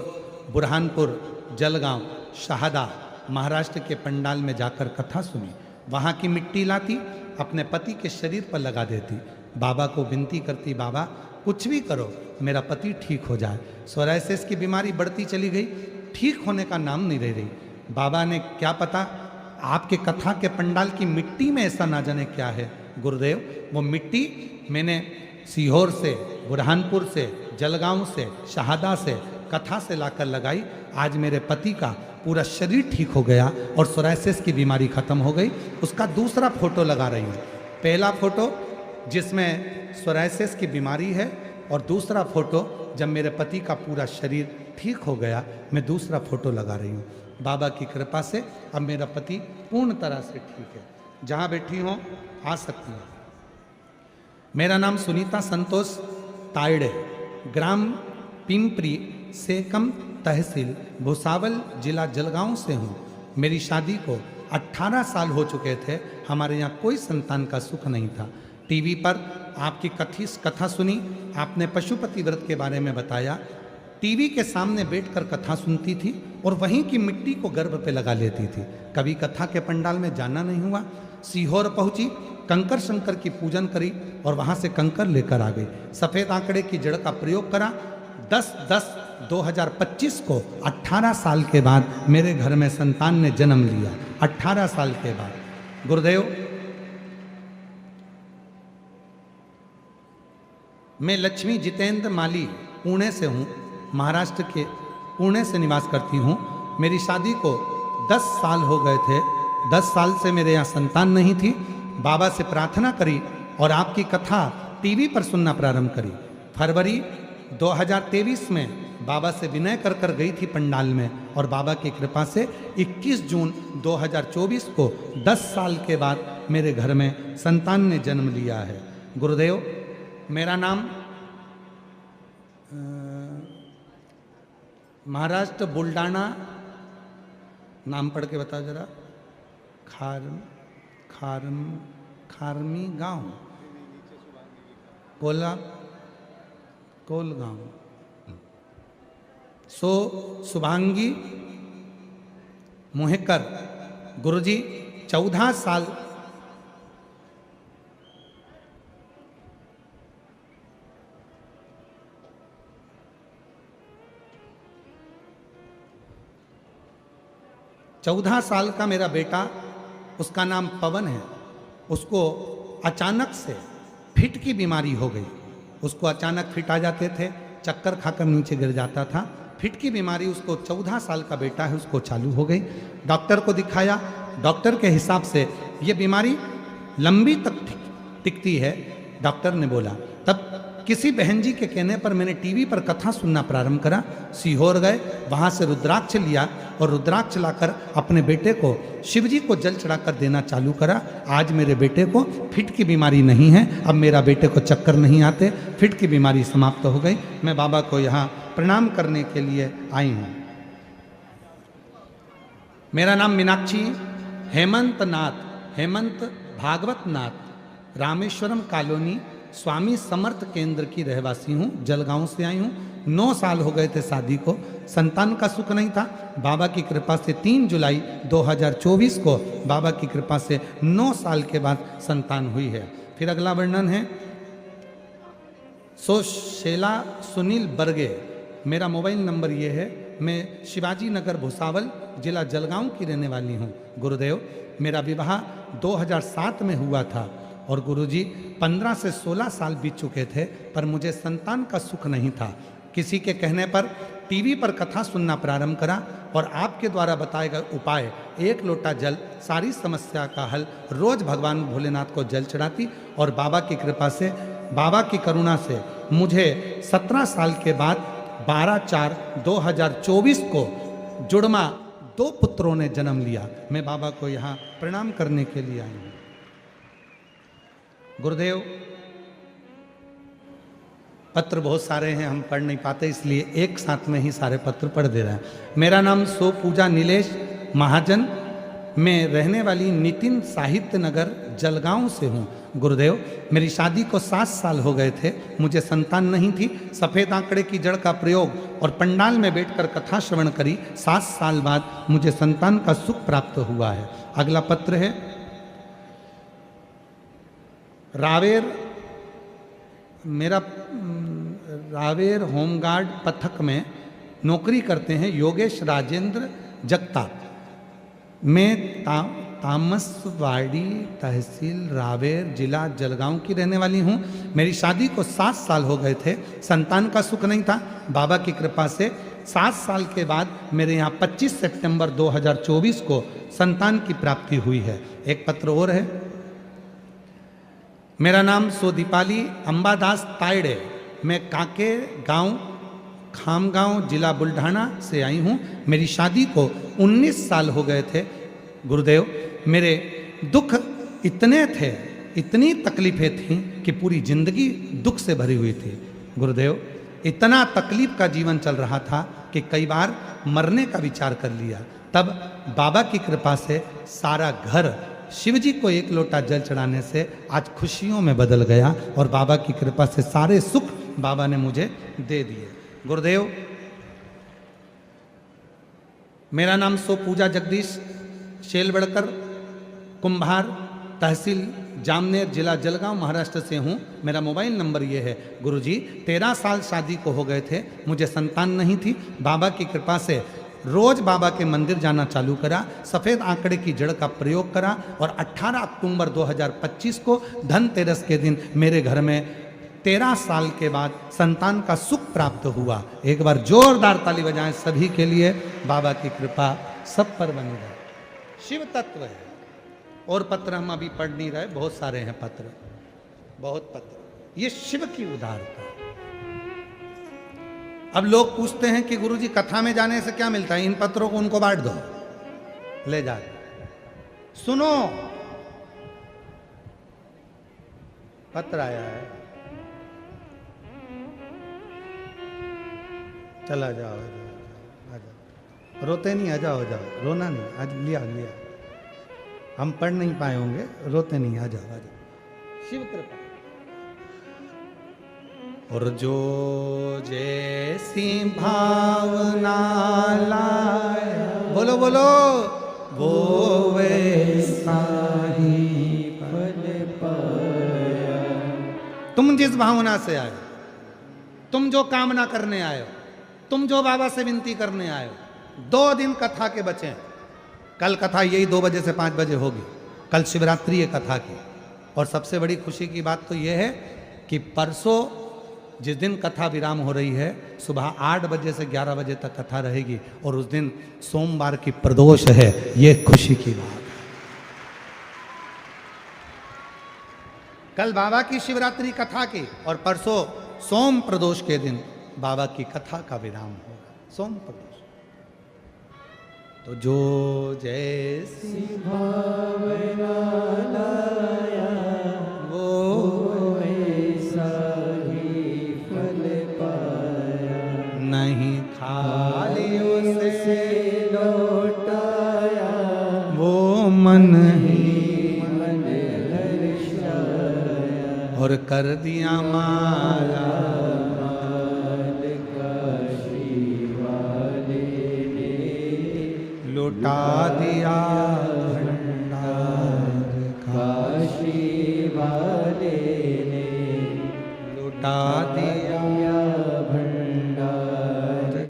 बुरहानपुर, जलगांव, शहादा, महाराष्ट्र के पंडाल में जाकर कथा सुनी। वहाँ की मिट्टी लाती, अपने पति के शरीर पर लगा देती, बाबा को विनती करती, बाबा कुछ भी करो, मेरा पति ठीक हो जाए। सोराइसिस की बीमारी बढ़ती चली गई, ठीक होने का नाम नहीं ले रही। बाबा ने क्या पता आपके कथा के पंडाल की मिट्टी में ऐसा ना जाने क्या है। गुरुदेव, वो मिट्टी मैंने सीहोर से, बुरहानपुर से, जलगांव से, शहादा से, कथा से लाकर लगाई। आज मेरे पति का पूरा शरीर ठीक हो गया और सोराइसिस की बीमारी खत्म हो गई। उसका दूसरा फोटो लगा रही हूँ। पहला फोटो जिसमें सोराइसिस की बीमारी है और दूसरा फोटो जब मेरे पति का पूरा शरीर ठीक हो गया, मैं दूसरा फोटो लगा रही हूँ। बाबा की कृपा से अब मेरा पति पूर्ण तरह से ठीक है। जहाँ बैठी हो आ सकती हैं। मेरा नाम सुनीता संतोष तायड़े, ग्राम पिंपरी सेकम, तहसील भुसावल, जिला जलगांव से हूँ। मेरी शादी को 18 साल हो चुके थे। हमारे यहाँ कोई संतान का सुख नहीं था। टीवी पर आपकी कथा सुनी, आपने पशुपति व्रत के बारे में बताया। टीवी के सामने बैठकर कथा सुनती थी और वहीं की मिट्टी को गर्भ पे लगा लेती थी। कभी कथा के पंडाल में जाना नहीं हुआ। सीहोर पहुंची, कंकर शंकर की पूजन करी और वहां से कंकर लेकर आ गई। सफेद आंकड़े की जड़ का प्रयोग करा। 10/10/2025 को 18 साल के बाद मेरे घर में संतान ने जन्म लिया। 18 साल के बाद। गुरुदेव, मैं लक्ष्मी जितेंद्र माली पुणे से हूँ, महाराष्ट्र के पुणे से निवास करती हूँ। मेरी शादी को 10 साल हो गए थे। 10 साल से मेरे यहाँ संतान नहीं थी। बाबा से प्रार्थना करी और आपकी कथा टीवी पर सुनना प्रारंभ करी। फरवरी 2023 में बाबा से विनय कर कर गई थी पंडाल में और बाबा की कृपा से 21 जून 2024 को 10 साल के बाद मेरे घर में संतान ने जन्म लिया है। गुरुदेव, मेरा नाम महाराष्ट्र बुल्डाना, नाम पढ़ के बताओ जरा। खारमी गांव, कोलगांव। शुभांगी मोहेकर। गुरुजी, 14 साल 14 साल का मेरा बेटा, उसका नाम पवन है, उसको अचानक से फिट की बीमारी हो गई। उसको अचानक फिट आ जाते थे, चक्कर खाकर नीचे गिर जाता था। फिट की बीमारी उसको 14 साल का बेटा है उसको चालू हो गई। डॉक्टर को दिखाया, डॉक्टर के हिसाब से ये बीमारी लंबी तक टिकती है, डॉक्टर ने बोला। तब किसी बहन जी के कहने पर मैंने टीवी पर कथा सुनना प्रारंभ करा। सीहोर गए, वहाँ से रुद्राक्ष लिया और रुद्राक्ष लाकर अपने बेटे को शिव जी को जल चढ़ाकर देना चालू करा। आज मेरे बेटे को फिट की बीमारी नहीं है, अब मेरा बेटे को चक्कर नहीं आते, फिट की बीमारी समाप्त हो गई। मैं बाबा को यहाँ प्रणाम करने के लिए आई हूँ। मेरा नाम मीनाक्षी हेमंत नाथ, हेमंत भागवत नाथ, रामेश्वरम कॉलोनी स्वामी समर्थ केंद्र की रहवासी हूँ। जलगांव से आई हूँ। 9 साल हो गए थे शादी को, संतान का सुख नहीं था। बाबा की कृपा से 3 जुलाई 2024 को बाबा की कृपा से 9 साल के बाद संतान हुई है। फिर अगला वर्णन है शेला सुनील बर्गे। मेरा मोबाइल नंबर ये है। मैं शिवाजी नगर भुसावल जिला जलगांव की रहने वाली हूँ। गुरुदेव, मेरा विवाह 2007 में हुआ था और गुरुजी 15 से 16 साल बीत चुके थे, पर मुझे संतान का सुख नहीं था। किसी के कहने पर टीवी पर कथा सुनना प्रारंभ करा और आपके द्वारा बताए गए उपाय, 1 लोटा जल सारी समस्या का हल, रोज भगवान भोलेनाथ को जल चढ़ाती और बाबा की कृपा से, बाबा की करुणा से मुझे 17 साल के बाद 12/4/2024 को जुड़मा 2 पुत्रों ने जन्म लिया। मैं बाबा को यहाँ प्रणाम करने के लिए आई हूँ। गुरुदेव, पत्र बहुत सारे हैं, हम पढ़ नहीं पाते, इसलिए एक साथ में ही सारे पत्र पढ़ दे रहे हैं। मेरा नाम सो पूजा नीलेश महाजन, मैं रहने वाली नितिन साहित्य नगर जलगांव से हूँ। गुरुदेव, मेरी शादी को 7 साल हो गए थे, मुझे संतान नहीं थी। सफ़ेद आंकड़े की जड़ का प्रयोग और पंडाल में बैठकर कथा श्रवण करी। 7 साल बाद मुझे संतान का सुख प्राप्त हुआ है। अगला पत्र है रावेर, मेरा रावेर होमगार्ड पथक में नौकरी करते हैं योगेश राजेंद्र जगताप। मैं तामसवाड़ी तहसील रावेर जिला जलगांव की रहने वाली हूँ। मेरी शादी को 7 साल हो गए थे, संतान का सुख नहीं था। बाबा की कृपा से 7 साल के बाद मेरे यहाँ 25 सितंबर 2024 को संतान की प्राप्ति हुई है। एक पत्र और है। मेरा नाम सोदीपाली अंबादास तायड़े, मैं काके गांव खामगांव जिला बुल्ढाना से आई हूँ। मेरी शादी को 19 साल हो गए थे। गुरुदेव, मेरे दुख इतने थे, इतनी तकलीफें थीं कि पूरी जिंदगी दुख से भरी हुई थी। गुरुदेव, इतना तकलीफ का जीवन चल रहा था कि कई बार मरने का विचार कर लिया। तब बाबा की कृपा से सारा घर शिव जी को 1 लोटा जल चढ़ाने से आज खुशियों में बदल गया और बाबा की कृपा से सारे सुख बाबा ने मुझे दे दिए। गुरुदेव, मेरा नाम सो पूजा जगदीश शेलवड़कर, कुंभार, तहसील जामनेर, जिला जलगांव, महाराष्ट्र से हूँ। मेरा मोबाइल नंबर ये है। गुरुजी, 13 साल शादी को हो गए थे, मुझे संतान नहीं थी। बाबा की कृपा से रोज बाबा के मंदिर जाना चालू करा, सफ़ेद आंकड़े की जड़ का प्रयोग करा और 18 अक्टूबर 2025 को धनतेरस के दिन मेरे घर में 13 साल के बाद संतान का सुख प्राप्त हुआ। एक बार जोरदार ताली बजाएं सभी के लिए। बाबा की कृपा सब पर बनी रहे। शिव तत्व है। और पत्र हम अभी पढ़ नहीं रहे, बहुत सारे हैं पत्र, बहुत पत्र। ये शिव की उदारता। अब लोग पूछते हैं कि गुरुजी कथा में जाने से क्या मिलता है? इन पत्रों को उनको बांट दो, ले जा। सुनो, पत्र आया है, चला जाओ, आ जाओ। रोते नहीं, आ जाओ, जाओ, रोना नहीं। आज लिया लिया, हम पढ़ नहीं पाए होंगे, रोते नहीं, आ जाओ, आ जाओ। शिव कृपा। और जो जैसी भावना लाया, बोलो बोलो, वो वैसा ही फल पाया। तुम जिस भावना से आए, तुम जो कामना करने आए हो, तुम जो बाबा से विनती करने आए हो, 2 दिन कथा के बचे, कल कथा यही 2 बजे से 5 बजे होगी। कल शिवरात्रि है कथा की। और सबसे बड़ी खुशी की बात तो यह है कि परसों जिस दिन कथा विराम हो रही है, सुबह 8 बजे से 11 बजे तक कथा रहेगी और उस दिन सोमवार की प्रदोष है। ये खुशी की बात है। कल बाबा की शिवरात्रि कथा की और परसों सोम प्रदोष के दिन बाबा की कथा का विराम होगा। सोम प्रदोष तो जो जैसी भावना लाया वो ऐसा ही फल पाया, नहीं खाली उसे लौटाया वो मन ही मन हर्षाया, और कर दिया माला लुटा दिया